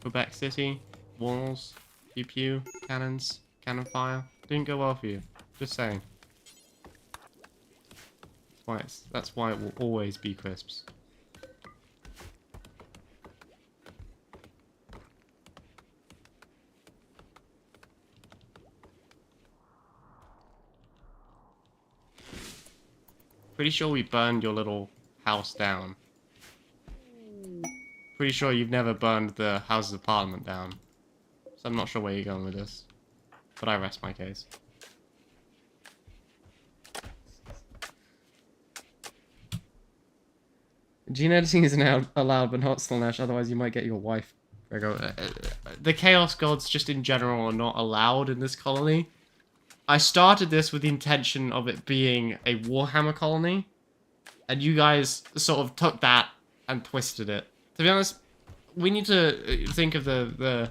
Quebec City, walls, pew pew, cannons, cannon fire. Didn't go well for you. Just saying. That's why it will always be crisps. Pretty sure we burned your little house down. Pretty sure you've never burned the Houses of Parliament down. So I'm not sure where you're going with this. But I rest my case. Gene editing is now allowed, but not Slaanesh, otherwise you might get your wife There we go. The Chaos Gods, just in general, are not allowed in this colony. I started this with the intention of it being a Warhammer colony, and you guys sort of took that and twisted it. To be honest, we need to think of the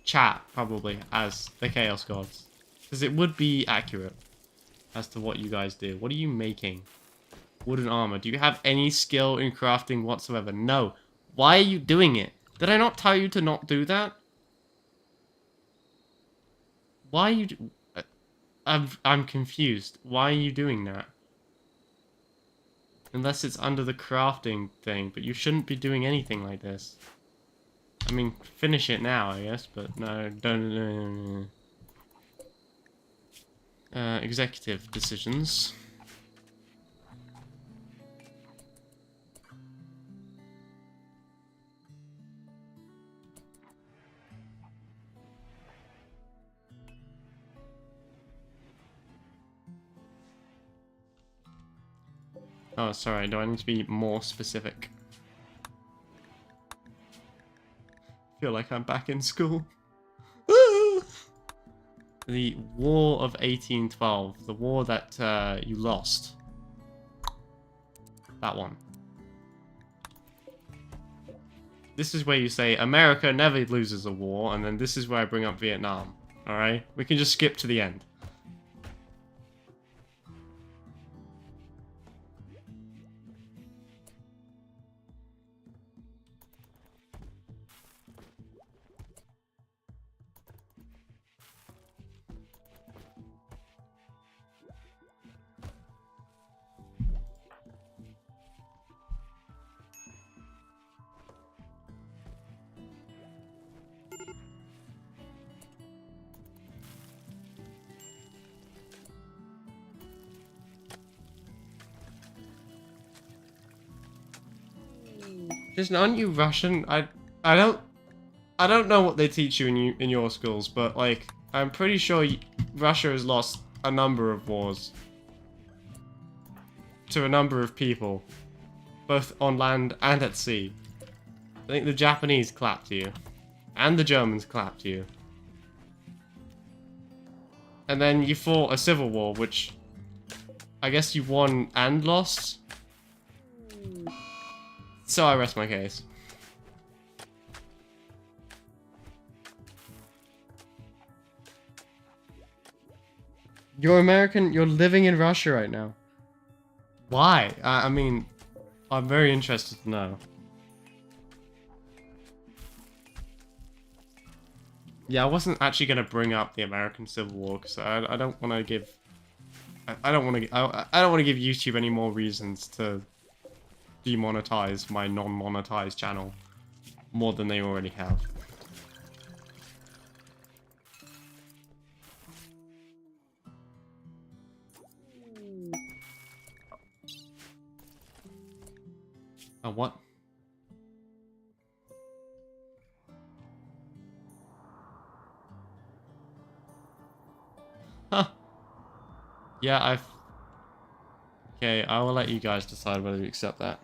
chat, probably, as the Chaos Gods. Because it would be accurate as to what you guys do. What are you making? Wooden armor. Do you have any skill in crafting whatsoever? No. Why are you doing it? Did I not tell you to not do that? Why are you... I'm confused. Why are you doing that? Unless it's under the crafting thing, but you shouldn't be doing anything like this. I mean, finish it now, I guess, but no, don't... executive decisions. Oh, sorry, do I need to be more specific? I feel like I'm back in school. The War of 1812. The war that you lost. That one. This is where you say, America never loses a war, and then this is where I bring up Vietnam. Alright? We can just skip to the end. Just aren't you Russian? I don't know what they teach you in your schools, but like I'm pretty sure Russia has lost a number of wars to a number of people, both on land and at sea. I think the Japanese clapped you, and the Germans clapped you, and then you fought a civil war, which I guess you won and lost. So I rest my case. You're American, you're living in Russia right now. Why? I mean, I'm very interested to know. Yeah, I wasn't actually going to bring up the American Civil War, because I don't want to give... I don't want to give YouTube any more reasons to demonetize my non-monetized channel more than they already have. Oh, what? Huh. Yeah, Okay, I will let you guys decide whether you accept that.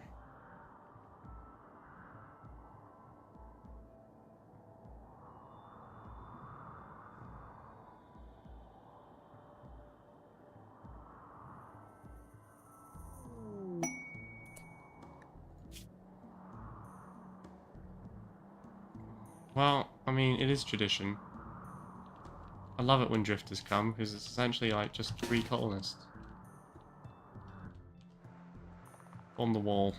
Well, I mean, it is tradition. I love it when drifters come, because it's essentially like just 3 colonists on the wall.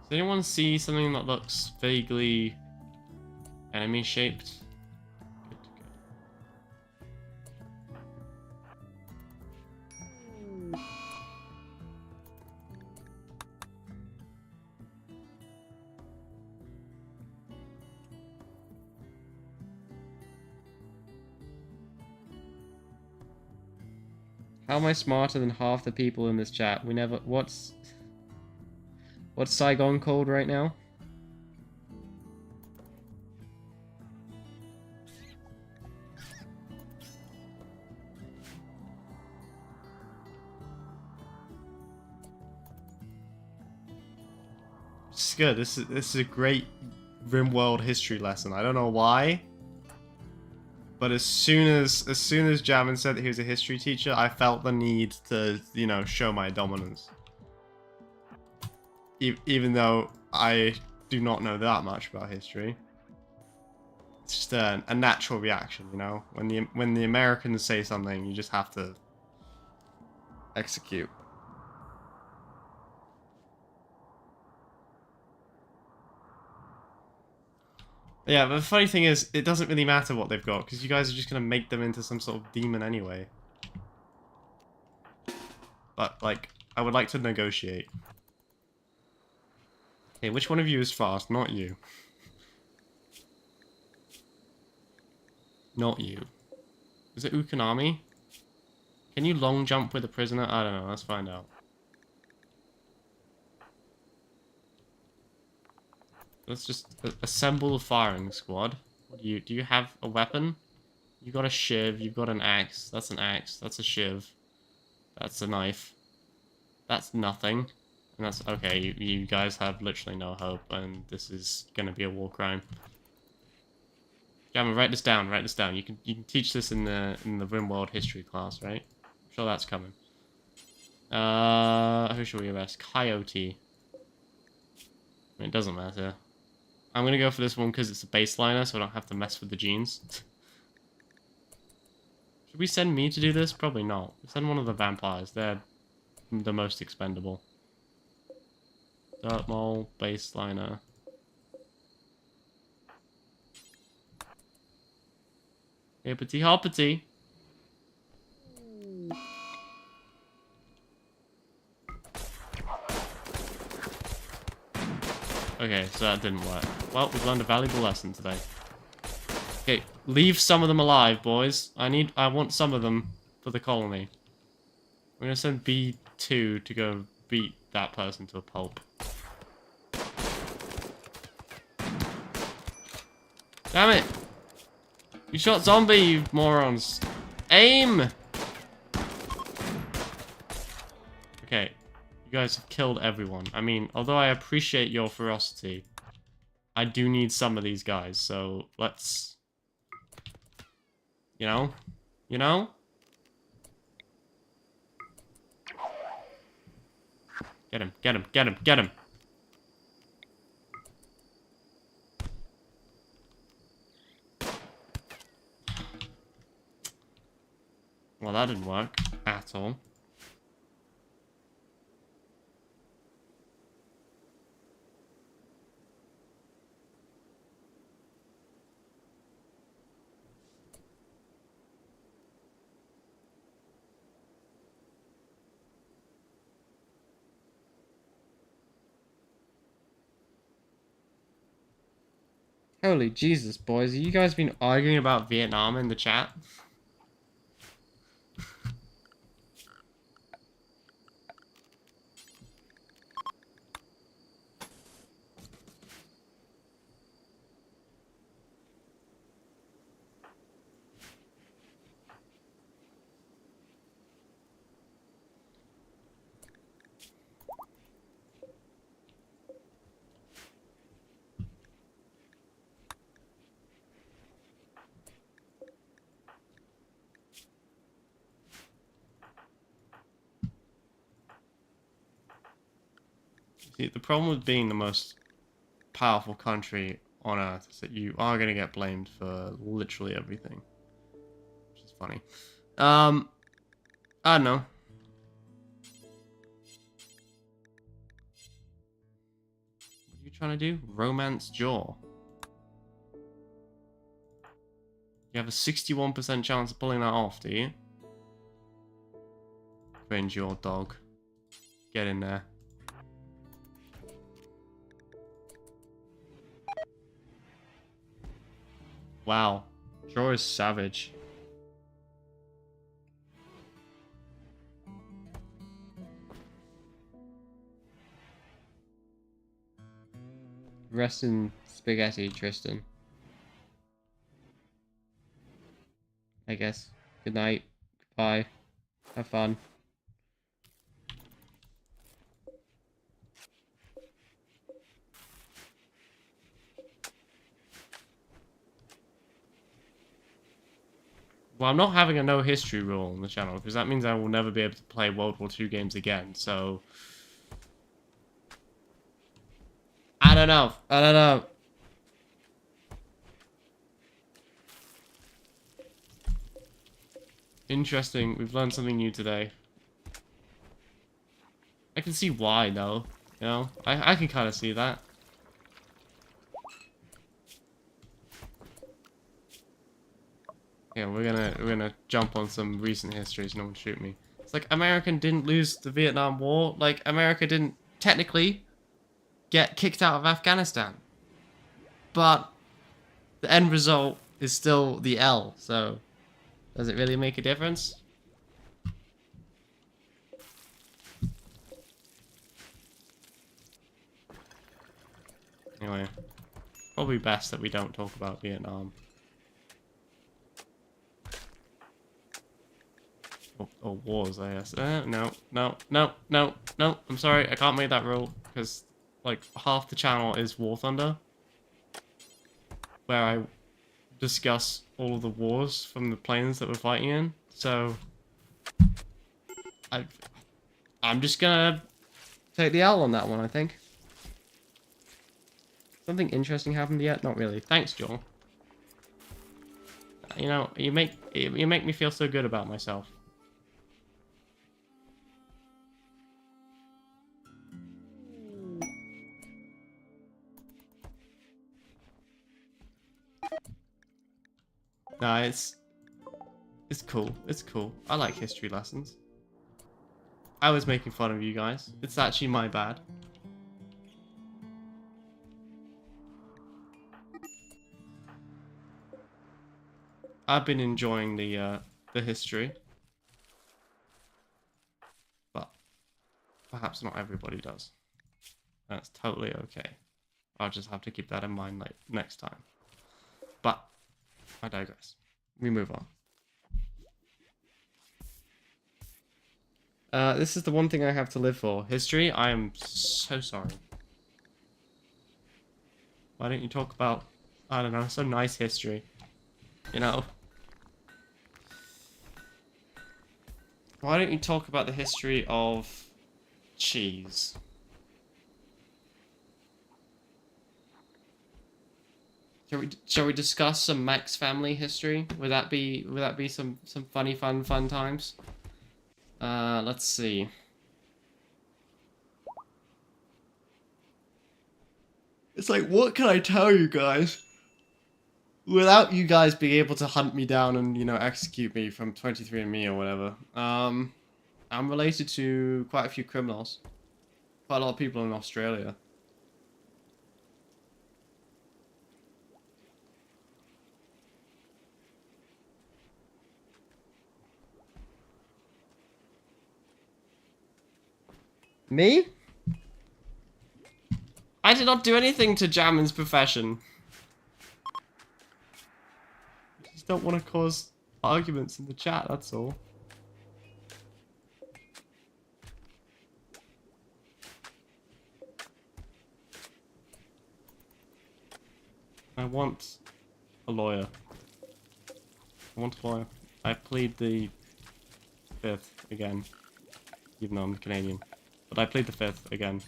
Does anyone see something that looks vaguely enemy-shaped? Good to go. How am I smarter than half the people in this chat? We never... What's Saigon called right now? It's good. This is a great Rimworld history lesson. I don't know why, but as soon as Jamin said that he was a history teacher, I felt the need to, you know, show my dominance. Even though I do not know that much about history. It's just a natural reaction, you know? When the Americans say something, you just have to execute. Yeah, but the funny thing is, it doesn't really matter what they've got, because you guys are just going to make them into some sort of demon anyway. But, like, I would like to negotiate. Okay, which one of you is fast? Not you. Not you. Is it Ukanami? Can you long jump with a prisoner? I don't know, let's find out. Let's just assemble a firing squad. What do you have a weapon? You got a shiv, you've got an axe. That's an axe, that's a shiv. That's a knife. That's nothing. And that's okay, you guys have literally no hope, and this is gonna be a war crime. Jammer, write this down, write this down. You can teach this in the Rimworld history class, right? I'm sure that's coming. Who should we arrest? Coyote. I mean, it doesn't matter. I'm gonna go for this one because it's a baseliner, so I don't have to mess with the genes. Should we send me to do this? Probably not. Send one of the vampires. They're the most expendable. Dirt mole, baseliner. Hippity hoppity. Okay, so that didn't work. Well, we've learned a valuable lesson today. Okay, leave some of them alive, boys. I want some of them for the colony. I'm gonna send B2 to go beat that person to a pulp. Damn it! You shot zombie, you morons! Aim! Okay, you guys have killed everyone. I mean, although I appreciate your ferocity, I do need some of these guys, so let's... You know? You know? Get him, get him, get him, get him! Well, that didn't work at all. Holy Jesus, boys. Have you guys been arguing about Vietnam in the chat? See, the problem with being the most powerful country on Earth is that you are going to get blamed for literally everything. Which is funny. I don't know. What are you trying to do? Romance Jaw. You have a 61% chance of pulling that off, do you? Cringe your dog. Get in there. Wow. Jaw is savage. Rest in spaghetti, Tristan. I guess. Good night. Goodbye. Have fun. Well, I'm not having a no history rule on the channel, because that means I will never be able to play World War II games again, so... I don't know. I don't know. Interesting. We've learned something new today. I can see why, though. You know? I can kind of see that. Yeah, we're gonna jump on some recent histories. No one shoot me. It's like America didn't lose the Vietnam War. Like America didn't technically get kicked out of Afghanistan, but the end result is still the L. So, does it really make a difference? Anyway, probably best that we don't talk about Vietnam. Or wars, I guess. No. I'm sorry, I can't make that rule because like half the channel is War Thunder, where I discuss all of the wars from the planes that we're fighting in. So I'm just gonna take the L on that one, I think. Something interesting happened yet? Not really. Thanks, Joel. You know, you make me feel so good about myself. Nah, it's cool. It's cool. I like history lessons. I was making fun of you guys. It's actually my bad. I've been enjoying the history, but perhaps not everybody does. That's totally okay. I'll just have to keep that in mind like next time. But I digress. We move on. This is the one thing I have to live for. History, I am so sorry. Why don't you talk about, I don't know, some nice history? You know? Why don't you talk about the history of cheese? Shall we discuss some Max family history? Would that be some funny fun times? Let's see. It's like, what can I tell you guys without you guys being able to hunt me down and, you know, execute me from 23andMe or whatever? I'm related to quite a few criminals. Quite a lot of people in Australia. Me? I did not do anything to Jamin's profession. I just don't want to cause arguments in the chat, that's all. I want a lawyer. I want a lawyer. I plead the 5th again. Even though I'm Canadian. But I plead the 5th again.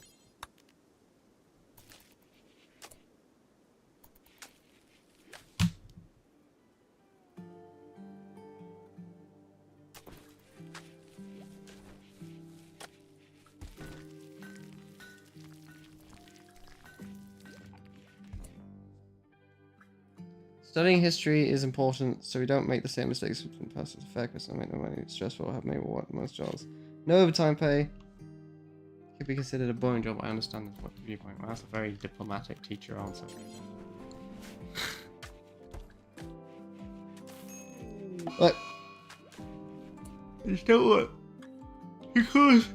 Studying history is important so we don't make the same mistakes in past effects and make no money stressful or have made what most jobs. No overtime pay. Could be considered a boring job. I understand this viewpoint. Well, that's a very diplomatic teacher answer. What? I just don't want... Because...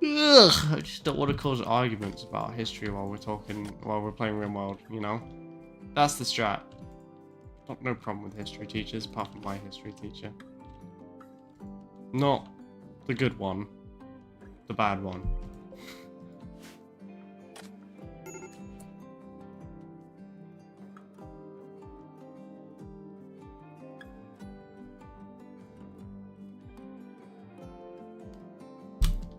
Ugh, I just don't want to cause arguments about history while we're playing Rimworld, you know? That's the strat. No problem with history teachers, apart from my history teacher. Not the good one. The bad one.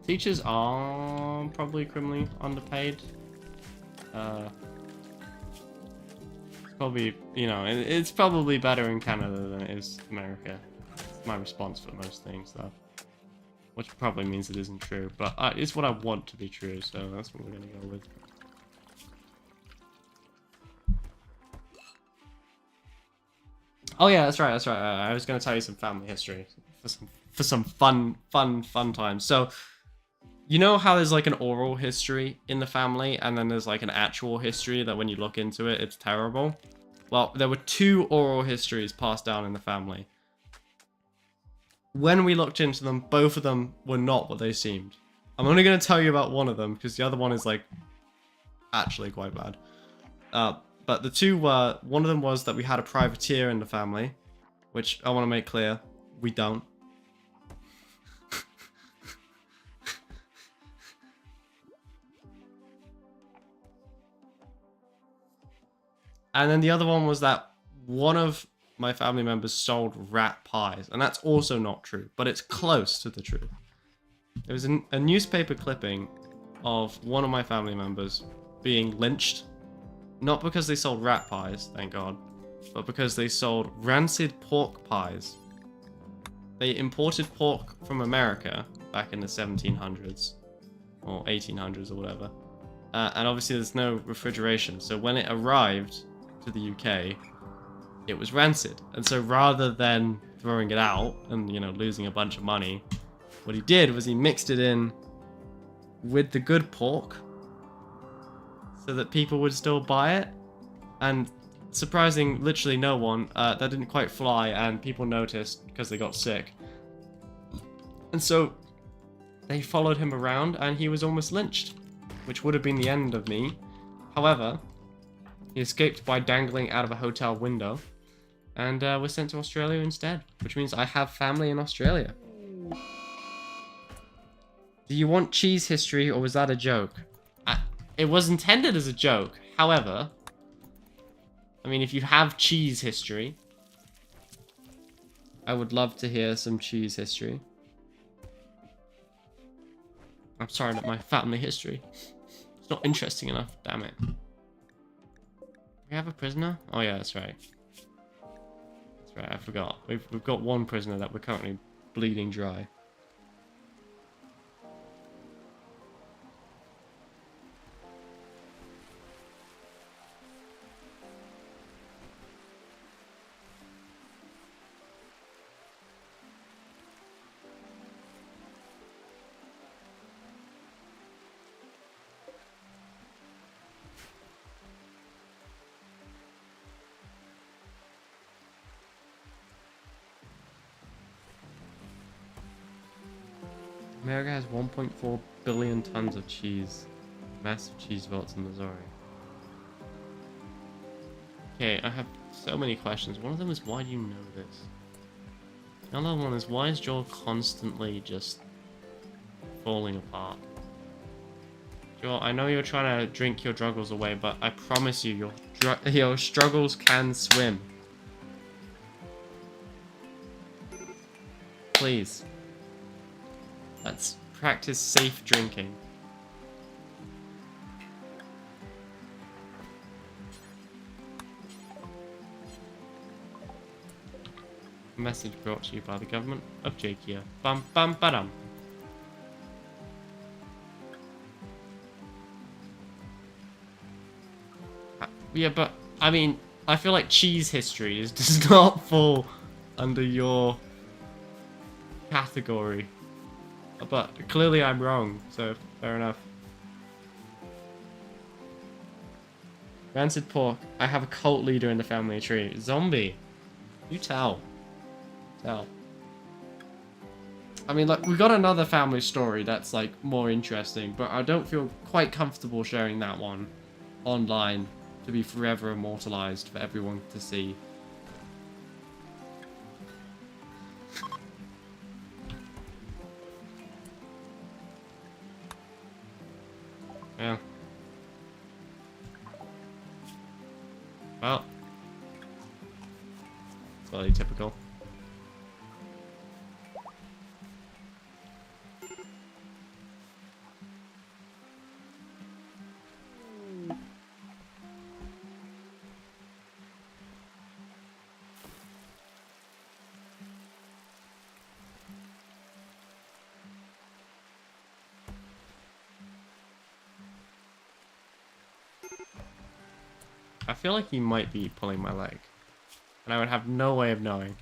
Teachers are probably criminally underpaid. It's probably, you know, it's probably better in Canada than it is America. It's my response for most things, though. Which probably means it isn't true, but it's what I want to be true, so that's what we're gonna go with. Oh yeah, that's right, that's right. I was gonna tell you some family history for some fun times. So, you know how there's like an oral history in the family, and then there's like an actual history that when you look into it, it's terrible? Well, there were 2 oral histories passed down in the family. When we looked into them, both of them were not what they seemed. I'm only going to tell you about one of them, because the other one is like actually quite bad. But the 2 were, one of them was that we had a privateer in the family, which I want to make clear, we don't. And then the other one was that one of my family members sold rat pies, and that's also not true, but it's close to the truth. There was a newspaper clipping of one of my family members being lynched, not because they sold rat pies, thank God, but because they sold rancid pork pies. They imported pork from America back in the 1700s, or 1800s or whatever, and obviously there's no refrigeration, so when it arrived to the UK, it was rancid. And so rather than throwing it out and, you know, losing a bunch of money, what he did was he mixed it in with the good pork so that people would still buy it. And surprising literally no one, that didn't quite fly, and people noticed because they got sick. And so they followed him around and he was almost lynched, which would have been the end of me. However, he escaped by dangling out of a hotel window and was sent to Australia instead, which means I have family in Australia. Do you want cheese history, or was that a joke? It was intended as a joke. However, I mean, if you have cheese history, I would love to hear some cheese history. I'm sorry, not my family history. It's not interesting enough, damn it. We have a prisoner? Oh yeah, that's right. That's right, I forgot. We've got one prisoner that we're currently bleeding dry. America has 1.4 billion tons of cheese. Massive cheese vaults in Missouri. Okay, I have so many questions. One of them is, why do you know this? Another one is, why is Joel constantly just falling apart? Joel, I know you're trying to drink your struggles away, but I promise you, your struggles can swim. Please. Let's practice safe drinking. Message brought to you by the government of Jakia. Bum bum badum. Yeah, but I mean, I feel like cheese history does not fall under your category. But clearly I'm wrong, so fair enough. Rancid pork. I have a cult leader in the family tree. Zombie. You tell. Tell. I mean, like, we got another family story that's, like, more interesting, but I don't feel quite comfortable sharing that one online to be forever immortalized for everyone to see. Yeah. Well. Fairly typical. I feel like he might be pulling my leg. And I would have no way of knowing.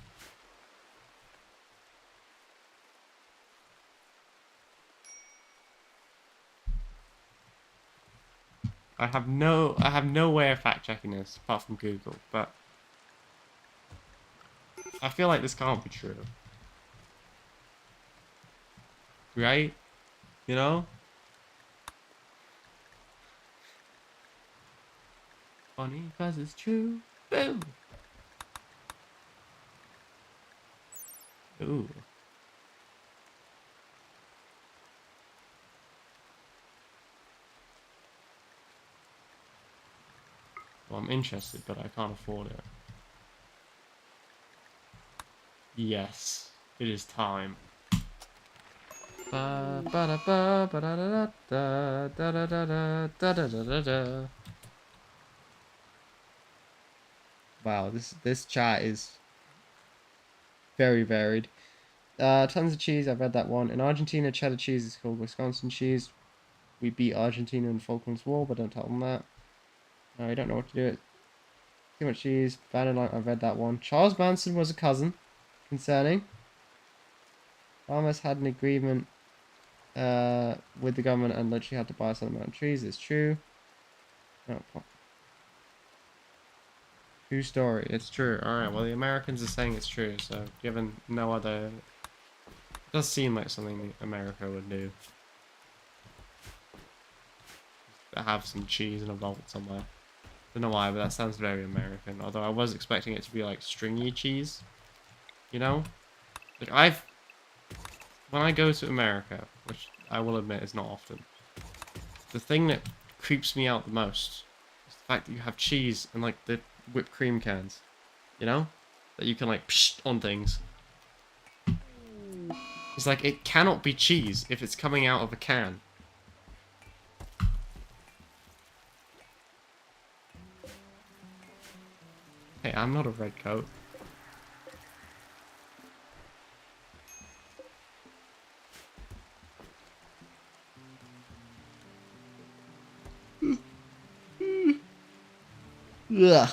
I have no way of fact checking this apart from Google, but I feel like this can't be true. Right? You know? Funny because it's true. Boom! Ooh. Well, I'm interested, but I can't afford it. Yes, it is time. Wow, this chat is very varied. Tons of cheese, I've read that one. In Argentina, cheddar cheese is called Wisconsin cheese. We beat Argentina in the Falklands War, but don't tell them that. I don't know what to do. Too much cheese. Vanilla, I've read that one. Charles Manson was a cousin. Concerning. Farmers had an agreement with the government and literally had to buy a certain amount of trees. It's true. Oh, true story. It's true. Alright, well the Americans are saying it's true, so given no other... It does seem like something America would do. Have some cheese in a vault somewhere. Don't know why, but that sounds very American. Although I was expecting it to be like stringy cheese. You know? Like when I go to America, which I will admit is not often, the thing that creeps me out the most is the fact that you have cheese and like the whipped cream cans. You know? That you can like psh on things. It's like it cannot be cheese if it's coming out of a can. Hey, I'm not a red coat. Ugh.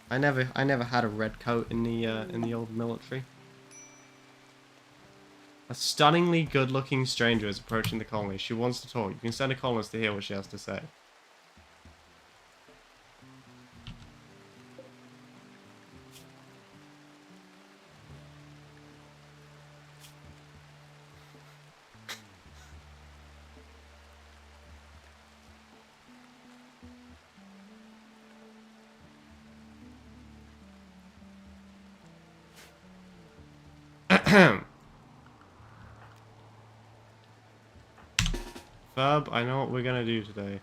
I never had a red coat in the old military. A stunningly good-looking stranger is approaching the colony. She wants to talk. You can send a colonist to hear what she has to say. Fab, I know what we're gonna do today.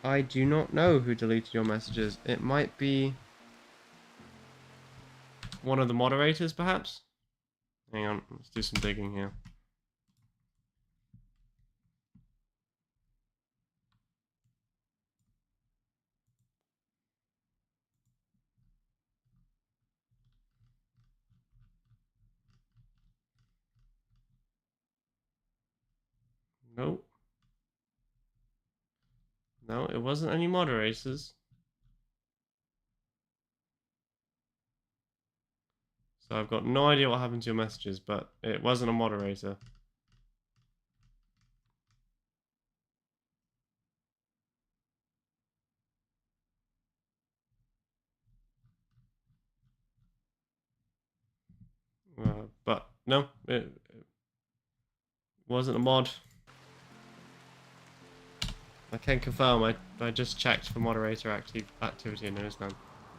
I do not know who deleted your messages. It might be one of the moderators, perhaps? Hang on, let's do some digging here. Nope. No, it wasn't any moderators. So I've got no idea what happened to your messages, but it wasn't a moderator. But no, it wasn't a mod. I can confirm, I just checked for moderator activity and there is none.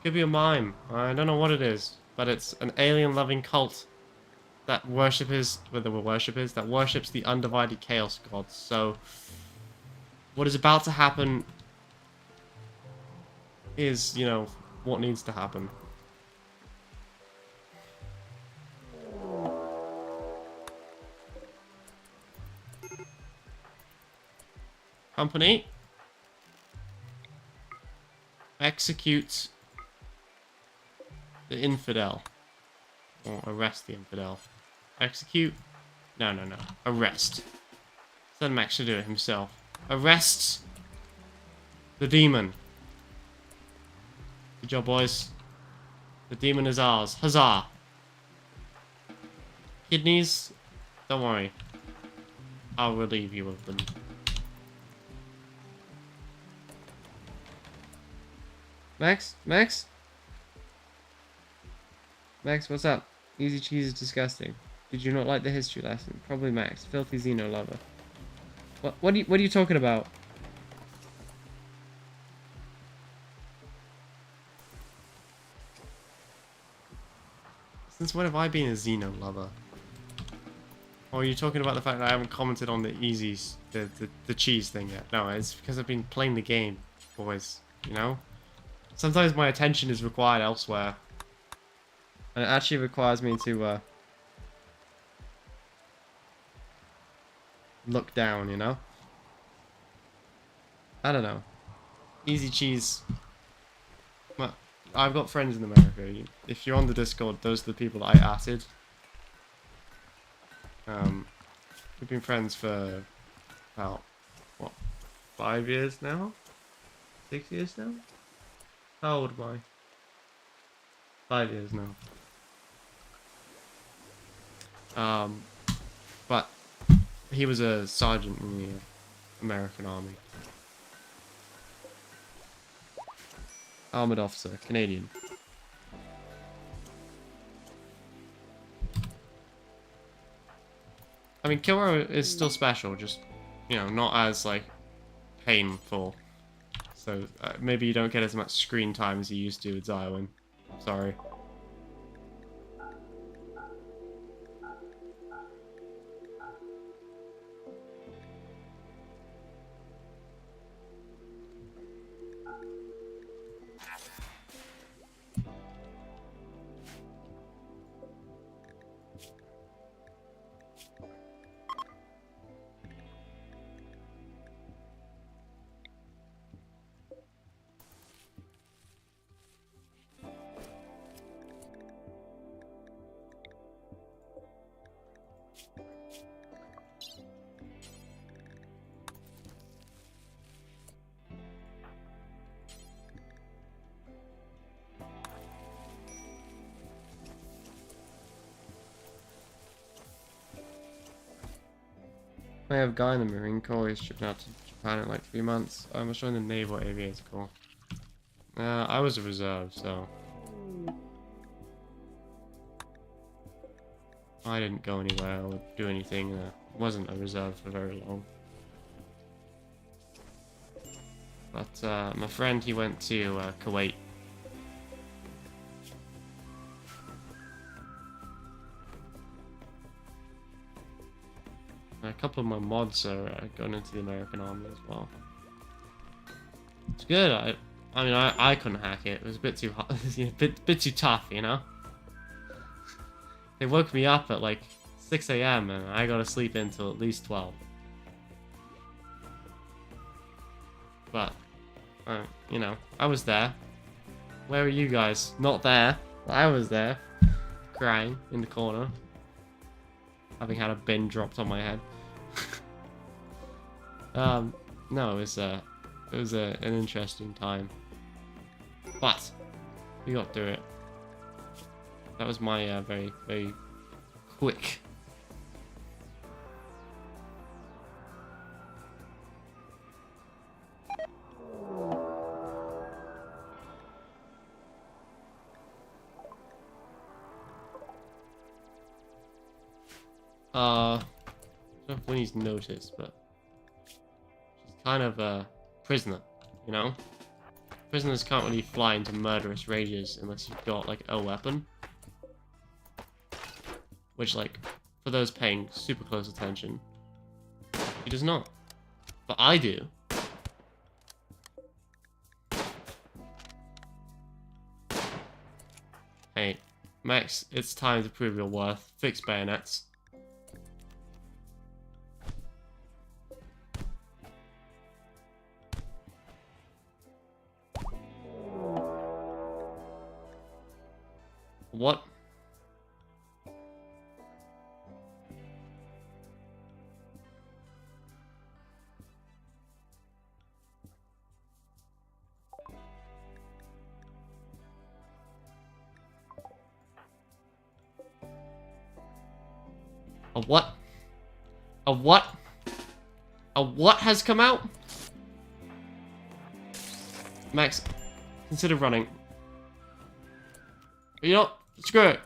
Could be a mime. I don't know what it is, but it's an alien-loving cult that that worships the undivided chaos gods. So, what is about to happen is, you know, what needs to happen. Company? execute the infidel. Or arrest the infidel. Execute? No. Arrest. Let Max should do it himself. Arrest the demon. Good job, boys. The demon is ours. Huzzah! Kidneys? Don't worry. I'll relieve you of them. Max? Max? Max, what's up? Easy cheese is disgusting. Did you not like the history lesson? Probably Max. Filthy Xeno lover. What are you talking about? Since when have I been a Xeno lover? Or are you talking about the fact that I haven't commented on the easies, the cheese thing yet? No, it's because I've been playing the game, boys. You know? Sometimes my attention is required elsewhere. And it actually requires me to, look down, you know? I don't know. Easy cheese. Well, I've got friends in America. If you're on the Discord, those are the people that I added. We've been friends for about, what, 5 years now? 6 years now? How old am I? 5 years now. But he was a sergeant in the American Army. Armored officer, Canadian. I mean, Kilroy is still special, just, you know, not as, like, painful. So, maybe you don't get as much screen time as you used to with Xywin. Sorry. I have a guy in the Marine Corps. He's shipping out to Japan in like 3 months. I was joining the Naval Aviator Corps. I was a reserve, so I didn't go anywhere or do anything. Wasn't a reserve for very long. But my friend, he went to Kuwait. A couple of my mods are going into the American Army as well. It's good. I mean, I couldn't hack it. It was a bit too hot, bit too tough, you know. They woke me up at like 6 AM and I gotta sleep until at least 12. But, you know, I was there. Where were you guys? Not there. I was there, crying in the corner, having had a bin dropped on my head. No, it was an interesting time, but we got through it. That was my very, very quick. I don't know when he's noticed, but she's kind of a prisoner, you know? Prisoners can't really fly into murderous rages unless you've got, like, a weapon. Which, like, for those paying super close attention, he does not. But I do. Hey, Max, it's time to prove your worth. Fix bayonets. What? A what? A what? A what has come out? Max, consider running. You know, screw it.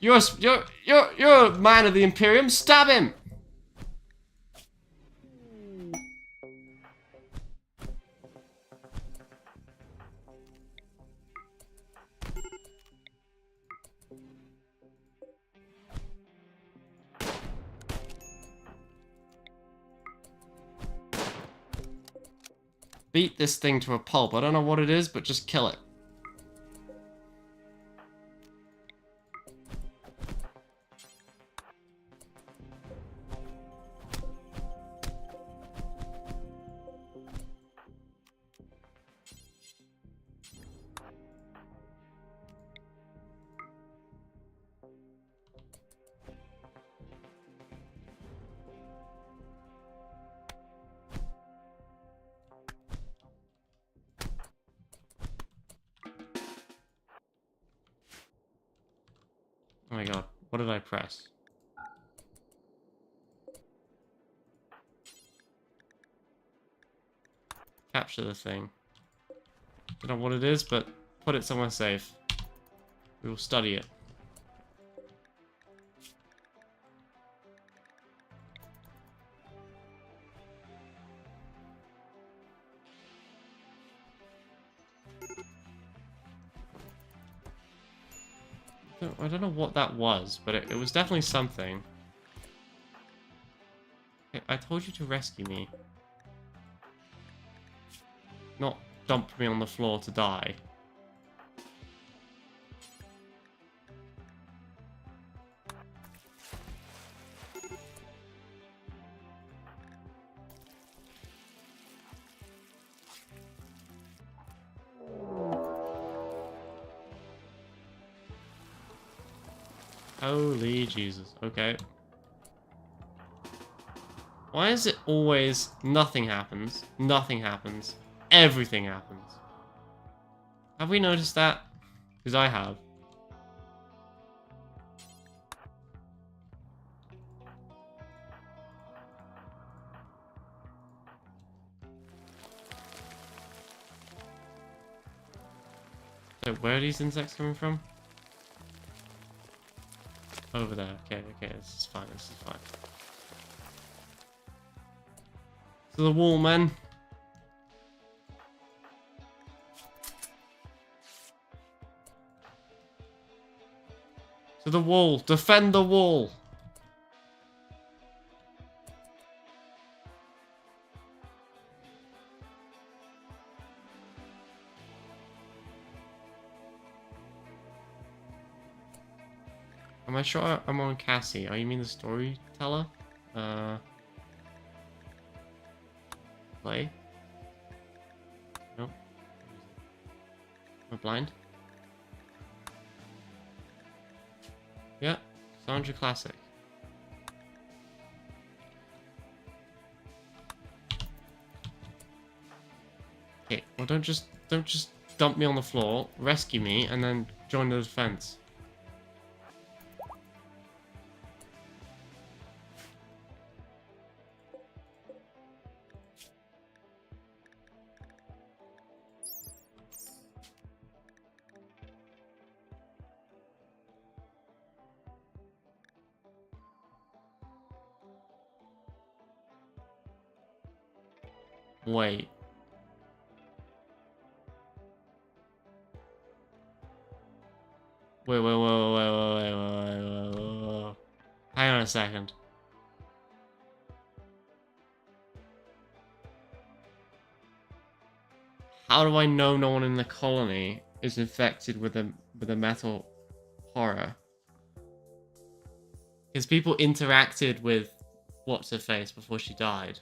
You're a man of the Imperium. Stab him. Beat this thing to a pulp. I don't know what it is, but just kill it. Oh my god, what did I press? Capture the thing. Don't know what it is, but put it somewhere safe. We will study it. I don't know what that was, but it was definitely something. I told you to rescue me. Not dump me on the floor to die. Holy Jesus. Okay. Why is it always nothing happens, nothing happens, everything happens? Have we noticed that? Because I have. So where are these insects coming from? Over there. Okay, okay, this is fine, this is fine. To the wall, man. To the wall. Defend the wall. Am I sure I'm on Cassie? Oh, you mean the storyteller? Play? No. Am I blind? Yeah, Sandra Classic. Okay, well don't just dump me on the floor, rescue me, and then join the defense. Wait. Wait. Hang on a second. How do I know no one in the colony is infected with a metal horror? Because people interacted with what's-her-face before she died.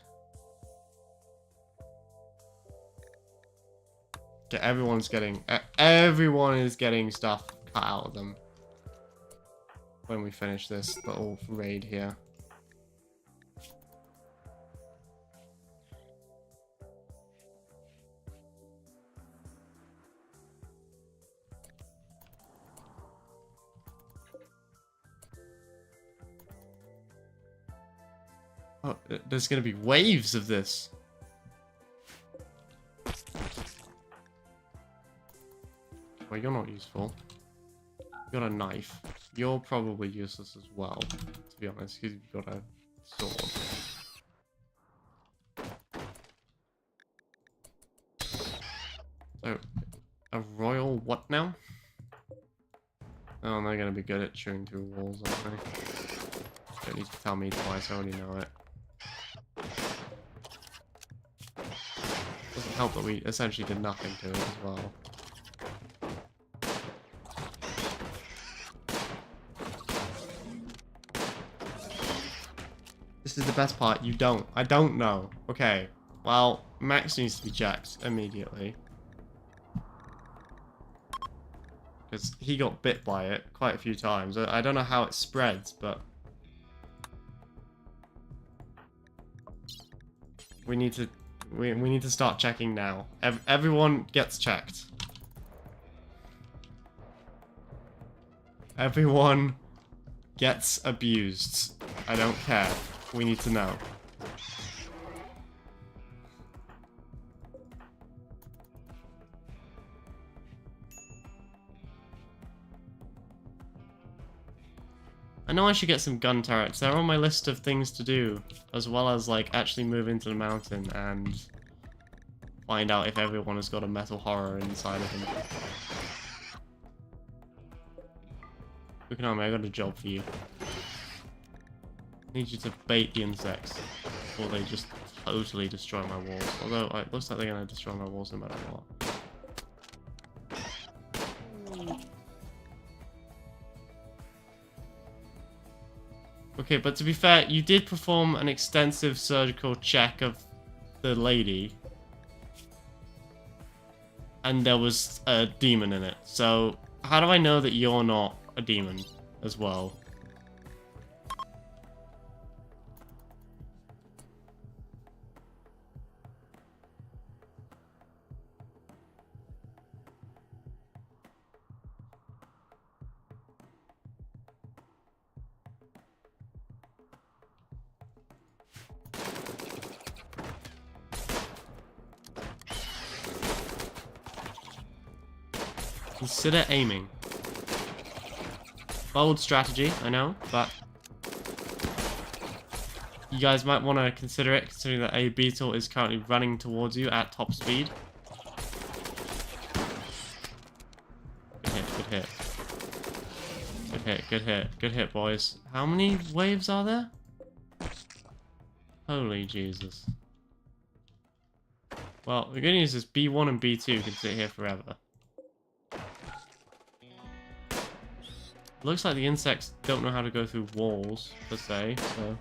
Okay, everyone is getting stuff cut out of them. when we finish this little raid here. Oh, there's gonna be waves of this. Well, you're not useful. You got a knife. You're probably useless as well, to be honest, because you've got a sword. So, a royal what now? Oh, they're gonna be good at chewing through walls, aren't they? Don't need to tell me twice, I already know it. Doesn't help that we essentially did nothing to it as well. This is the best part, you don't. I don't know. Okay, well, Max needs to be jacked immediately. Because he got bit by it quite a few times. I don't know how it spreads, but... We need to start checking now. Everyone gets checked. Everyone gets abused. I don't care. We need to know. I know I should get some gun turrets. They're on my list of things to do, as well as like actually move into the mountain and find out if everyone has got a metal horror inside of them. Look at me, I got a job for you. I need you to bait the insects before they just totally destroy my walls. Although it looks like they're gonna destroy my walls no matter what. Okay, but to be fair, you did perform an extensive surgical check of the lady. And there was a demon in it. So, how do I know that you're not a demon as well? Consider aiming. Bold strategy, I know, but you guys might want to consider it, considering that a beetle is currently running towards you at top speed. Good hit, good hit. Good hit, good hit, good hit, boys. How many waves are there? Holy Jesus. Well, the good news is B1 and B2 can sit here forever. Looks like the insects don't know how to go through walls, per se, so...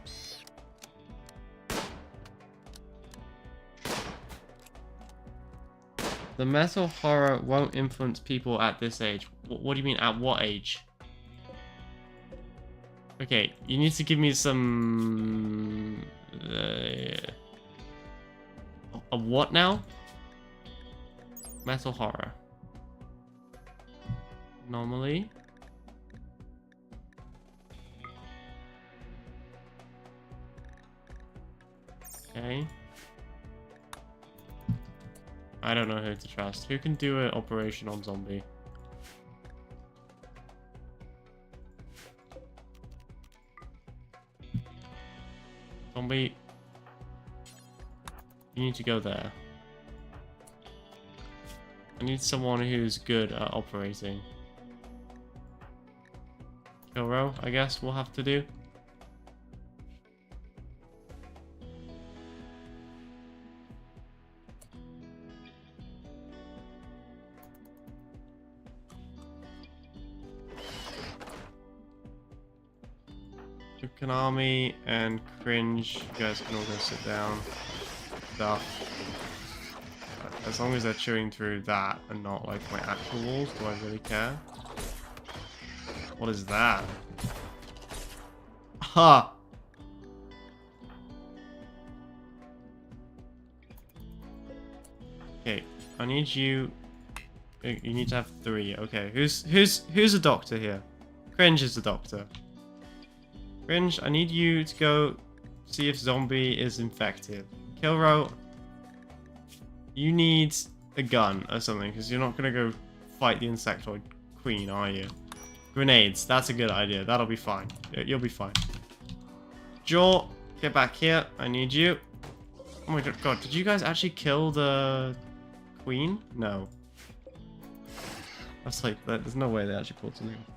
The metal horror won't influence people at this age. What do you mean, at what age? Okay, you need to give me some... a what now? Metal horror. Normally. Okay. I don't know who to trust. Who can do an operation on zombie? Zombie. You need to go there. I need someone who's good at operating. Kuro, I guess we'll have to do. Konami and Cringe, you guys can all go sit down. Stuff. As long as they're chewing through that and not like my actual walls, do I really care? What is that? Ha! Okay, I need you. You need to have 3. Okay, who's a doctor here? Cringe is the doctor. Cringe, I need you to go see if Zombie is infected. Kilro, you need a gun or something, because you're not gonna go fight the insectoid queen, are you? Grenades, that's a good idea. That'll be fine. You'll be fine. Jaw, get back here. I need you. Oh my god, did you guys actually kill the queen? No. I was like, there's no way they actually pulled something off.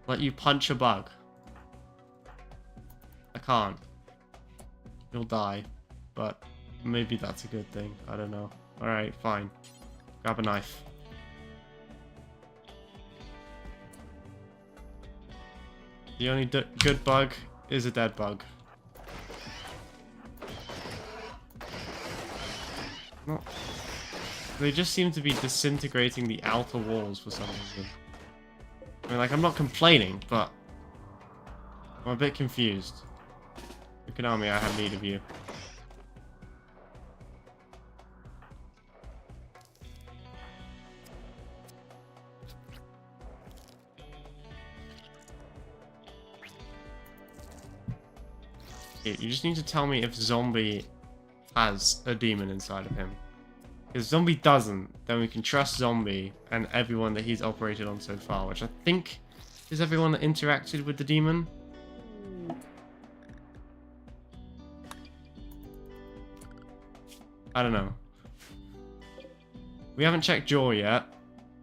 Let you punch a bug. I can't. You'll die. But maybe that's a good thing. I don't know. Alright, fine. Grab a knife. The only good bug is a dead bug. No. They just seem to be disintegrating the outer walls for some reason. I mean, like, I'm not complaining, but I'm a bit confused. Konami, I have need of you. Okay, you just need to tell me if Zombie has a demon inside of him. If Zombie doesn't, then we can trust Zombie and everyone that he's operated on so far, which I think is everyone that interacted with the demon. I don't know. We haven't checked Jaw yet.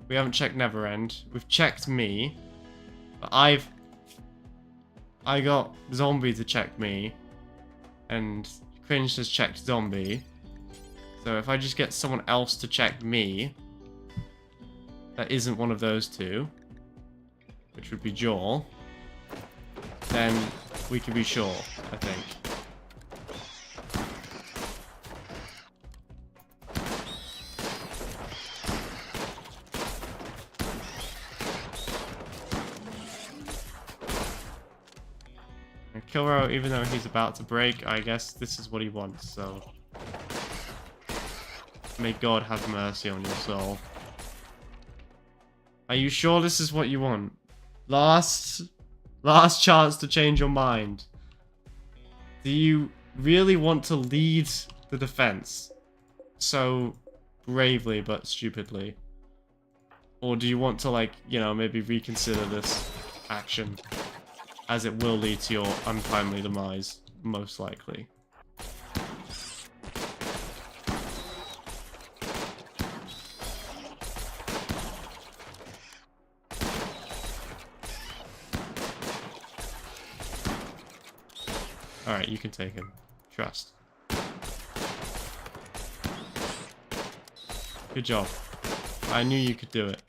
We haven't checked Neverend. We've checked me. But I got Zombie to check me. And Cringe has checked Zombie. So if I just get someone else to check me, that isn't one of those two, which would be Jaw, then we can be sure, I think. And Kilro, even though he's about to break, I guess this is what he wants, so may God have mercy on your soul. Are you sure this is what you want? Last chance to change your mind. Do you really want to lead the defense so bravely but stupidly? Or do you want to, like, you know, maybe reconsider this action, as it will lead to your untimely demise, most likely? Alright, you can take him. Trust. Good job. I knew you could do it.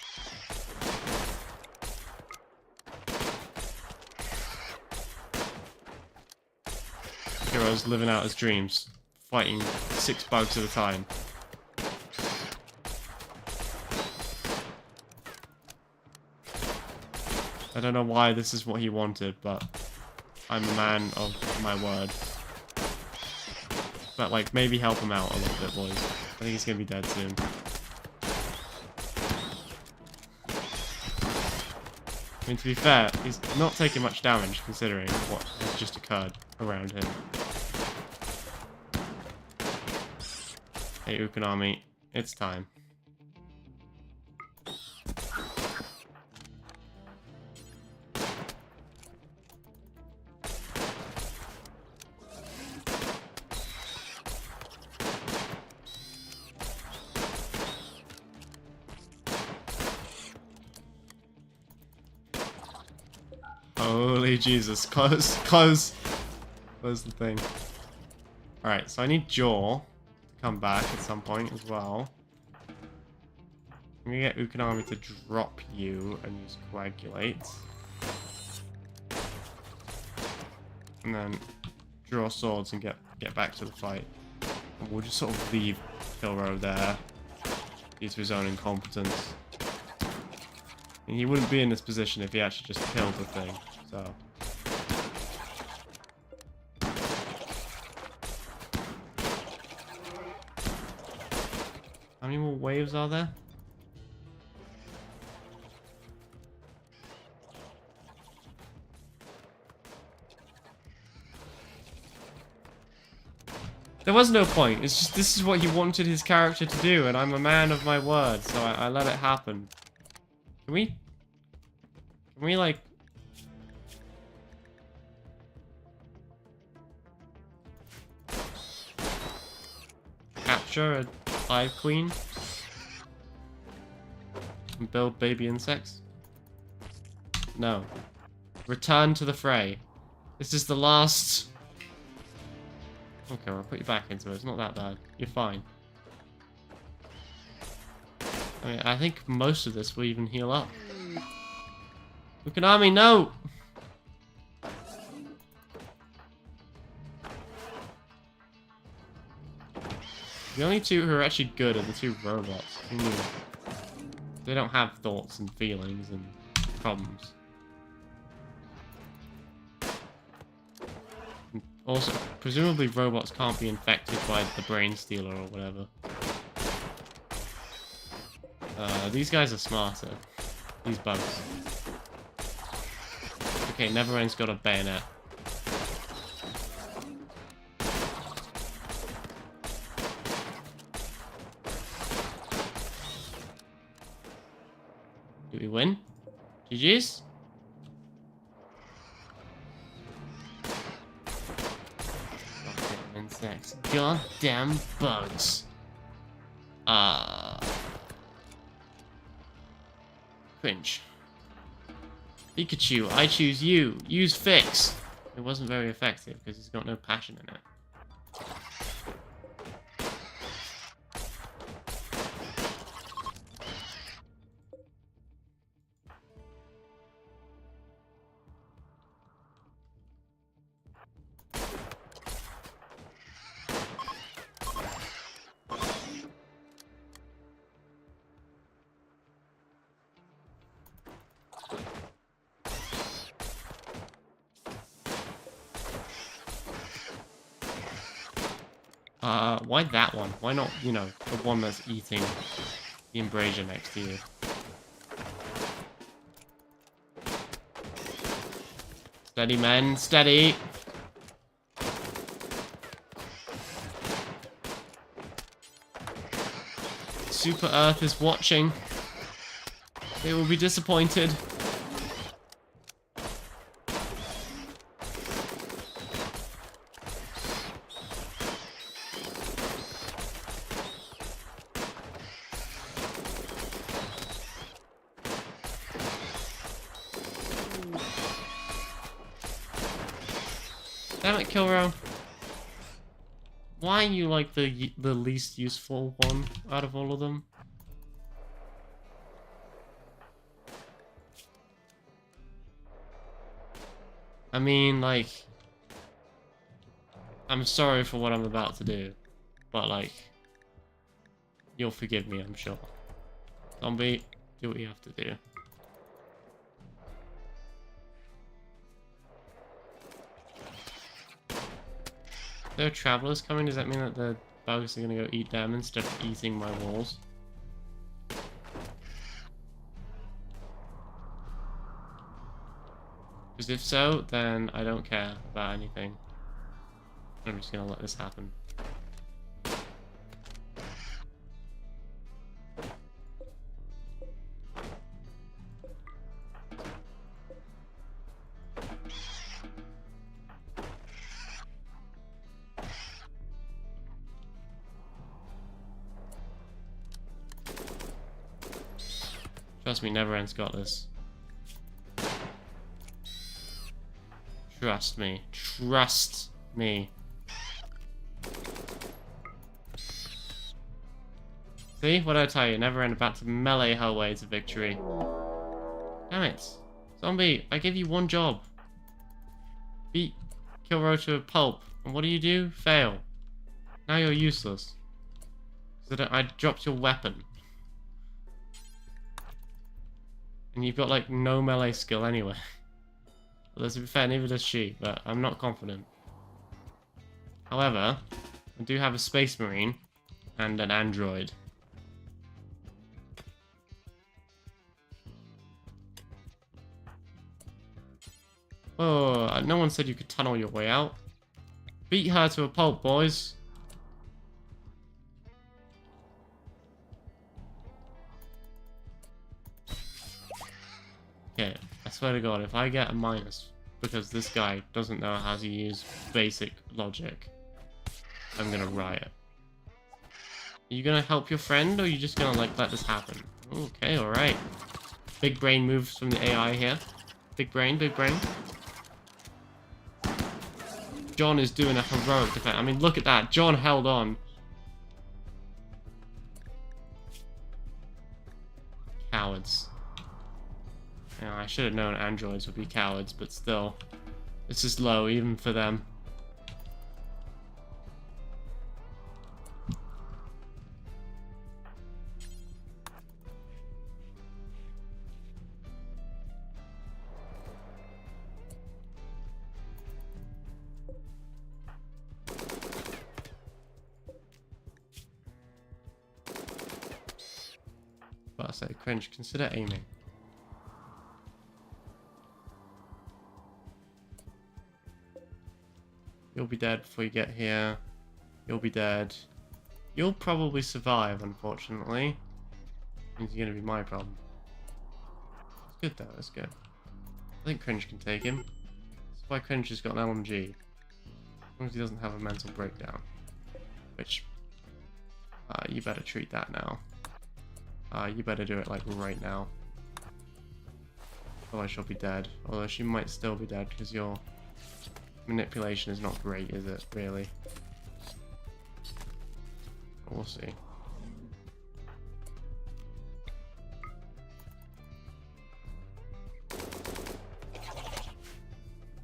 Hero's living out his dreams. Fighting 6 bugs at a time. I don't know why this is what he wanted, but I'm a man of my word. But, like, maybe help him out a little bit, boys. I think he's gonna be dead soon. I mean, to be fair, he's not taking much damage considering what has just occurred around him. Hey, Ukanami, it's time. Holy Jesus, close the thing. Alright, so I need Jaw to come back at some point as well. I'm gonna get Ukanami to drop you and use Coagulate. And then draw swords and get back to the fight. And we'll just sort of leave Kilro there due to his own incompetence. And he wouldn't be in this position if he actually just killed the thing, so... How many more waves are there? There was no point. It's just this is what he wanted his character to do, and I'm a man of my word, so I let it happen. Can we like... capture a hive queen? And build baby insects? No. Return to the fray. This is the last... Okay, I'll put you back into it. It's not that bad. You're fine. I mean, I think most of this will even heal up. Look at Army, no! The only two who are actually good are the two robots. Who knew? They don't have thoughts and feelings and problems. Also, presumably robots can't be infected by the brain stealer or whatever. These guys are smarter. These bugs. Okay, Neverend's got a bayonet. Did we win? GG's? Insects. Goddamn bugs. Cringe. Pikachu, I choose you. Use Fix. It wasn't very effective because he's got no passion in it. Why that one? Why not, you know, the one that's eating the embrasure next to you? Steady, men, steady! Super Earth is watching. They will be disappointed. Damn it, Kilro. Why are you like the least useful one out of all of them? I mean, like... I'm sorry for what I'm about to do. But, like... You'll forgive me, I'm sure. Zombie, do what you have to do. If there are travelers coming, does that mean that the bugs are gonna go eat them instead of eating my walls? Because if so, then I don't care about anything. I'm just gonna let this happen. Trust me, Neverend's got this. Trust me. Trust me. See? What did I tell you? Neverend about to melee her way to victory. Damn it. Zombie, I gave you one job. Beat Kilro to a pulp. And what do? Fail. Now you're useless. Because I dropped your weapon. And you've got, like, no melee skill anyway. Well, to be fair, neither does she, but I'm not confident. However, I do have a Space Marine and an android. Oh, no one said you could tunnel your way out. Beat her to a pulp, boys. Okay, I swear to God, if I get a minus because this guy doesn't know how to use basic logic, I'm gonna riot. Are you gonna help your friend, or are you just gonna, like, let this happen? Okay, alright. Big brain moves from the AI here. Big brain, big brain. John is doing a heroic defense. I mean, look at that. John held on. Cowards. Yeah, I should have known androids would be cowards, but still. This is low, even for them. But I say, cringe, consider aiming. You'll be dead before you get here. You'll be dead. You'll probably survive, unfortunately. Means you're gonna be my problem. It's good though, that's good. I think Cringe can take him. That's why Cringe has got an LMG. As long as he doesn't have a mental breakdown. Which, you better treat that now. You better do it, like, right now. Otherwise she'll be dead. Although she might still be dead, because your manipulation is not great, is it, really? We'll see.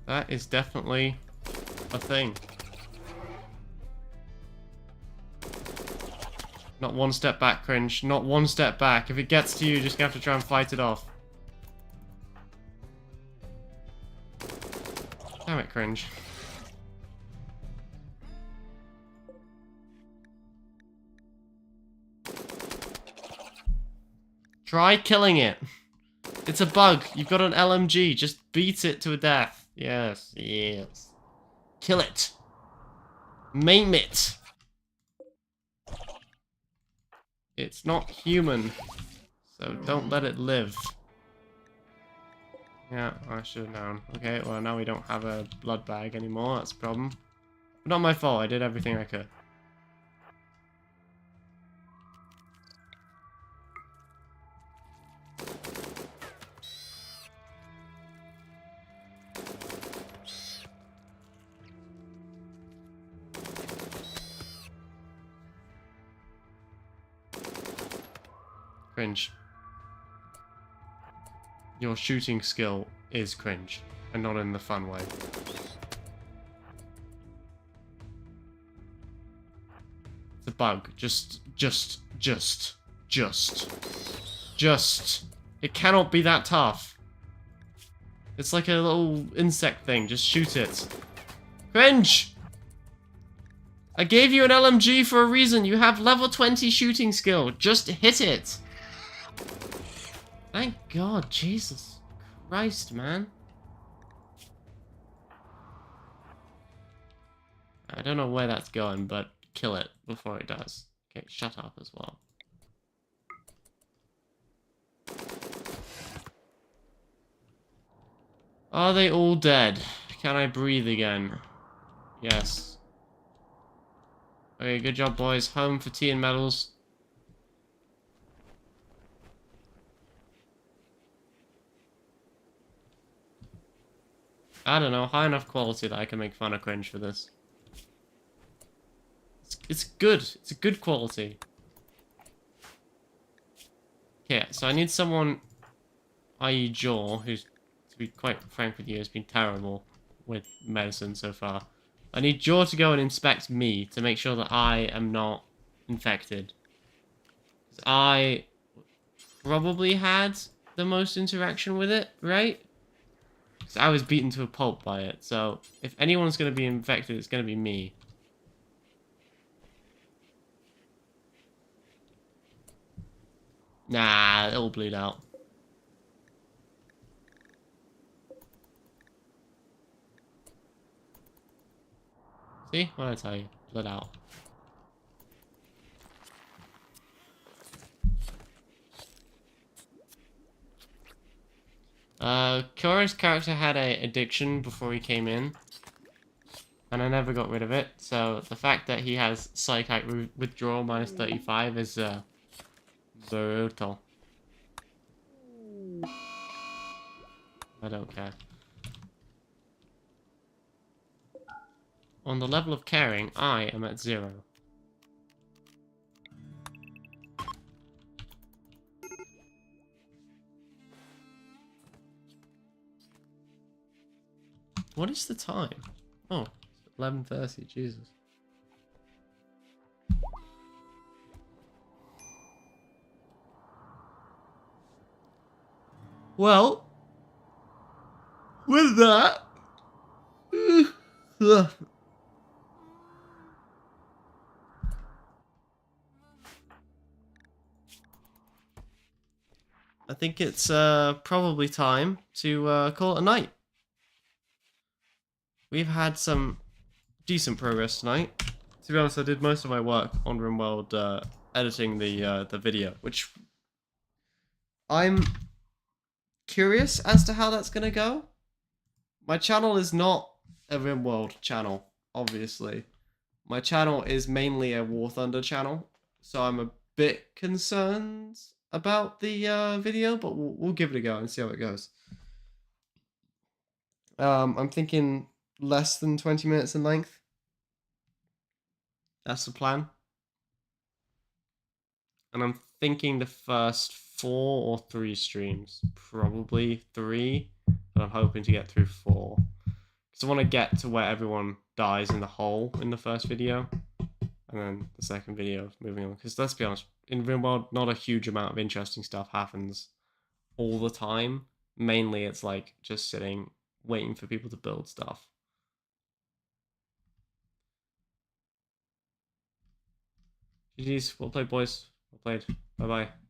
That is definitely a thing. Not one step back, Cringe. Not one step back. If it gets to you, you're just gonna have to try and fight it off. Damn it, Cringe. Try killing it. It's a bug. You've got an LMG. Just beat it to a death. Yes, yes. Kill it. Maim it. It's not human, so don't let it live. Yeah, I should have known. Okay, well now we don't have a blood bag anymore, that's a problem. But not my fault, I did everything I could. Cringe. Your shooting skill is cringe, and not in the fun way. It's a bug. Just. It cannot be that tough. It's like a little insect thing. Just shoot it. Cringe! I gave you an LMG for a reason. You have level 20 shooting skill. Just hit it. Thank God, Jesus Christ, man. I don't know where that's going, but kill it before it does. Okay, shut up as well. Are they all dead? Can I breathe again? Yes. Okay, good job, boys. Home for tea and medals. I don't know, high enough quality that I can make fun of Cringe for this. It's good. It's a good quality. Okay, so I need someone, i.e. Jaw, who's, to be quite frank with you, has been terrible with medicine so far. I need Jaw to go and inspect me to make sure that I am not infected. I probably had the most interaction with it, right? Because I was beaten to a pulp by it, so if anyone's going to be infected, it's going to be me. Nah, it'll bleed out. See? What did I tell you? Bled out. Kyora's character had a addiction before he came in, and I never got rid of it, so the fact that he has psychic withdrawal minus 35 is, brutal. I don't care. On the level of caring, I am at 0. What is the time? Oh, 11:30, Jesus. Well, with that... I think it's probably time to call it a night. We've had some decent progress tonight. To be honest, I did most of my work on Rimworld editing the video, which I'm curious as to how that's gonna go. My channel is not a Rimworld channel, obviously. My channel is mainly a War Thunder channel, so I'm a bit concerned about the video, but we'll give it a go and see how it goes. I'm thinking less than 20 minutes in length. That's the plan. And I'm thinking the first 4 or 3 streams. Probably 3, but I'm hoping to get through 4. Because I want to get to where everyone dies in the hole in the first video. And then the second video, moving on. Because let's be honest, in Rimworld, not a huge amount of interesting stuff happens all the time. Mainly it's like just sitting, waiting for people to build stuff. GG's, well played boys. Well played. Bye bye.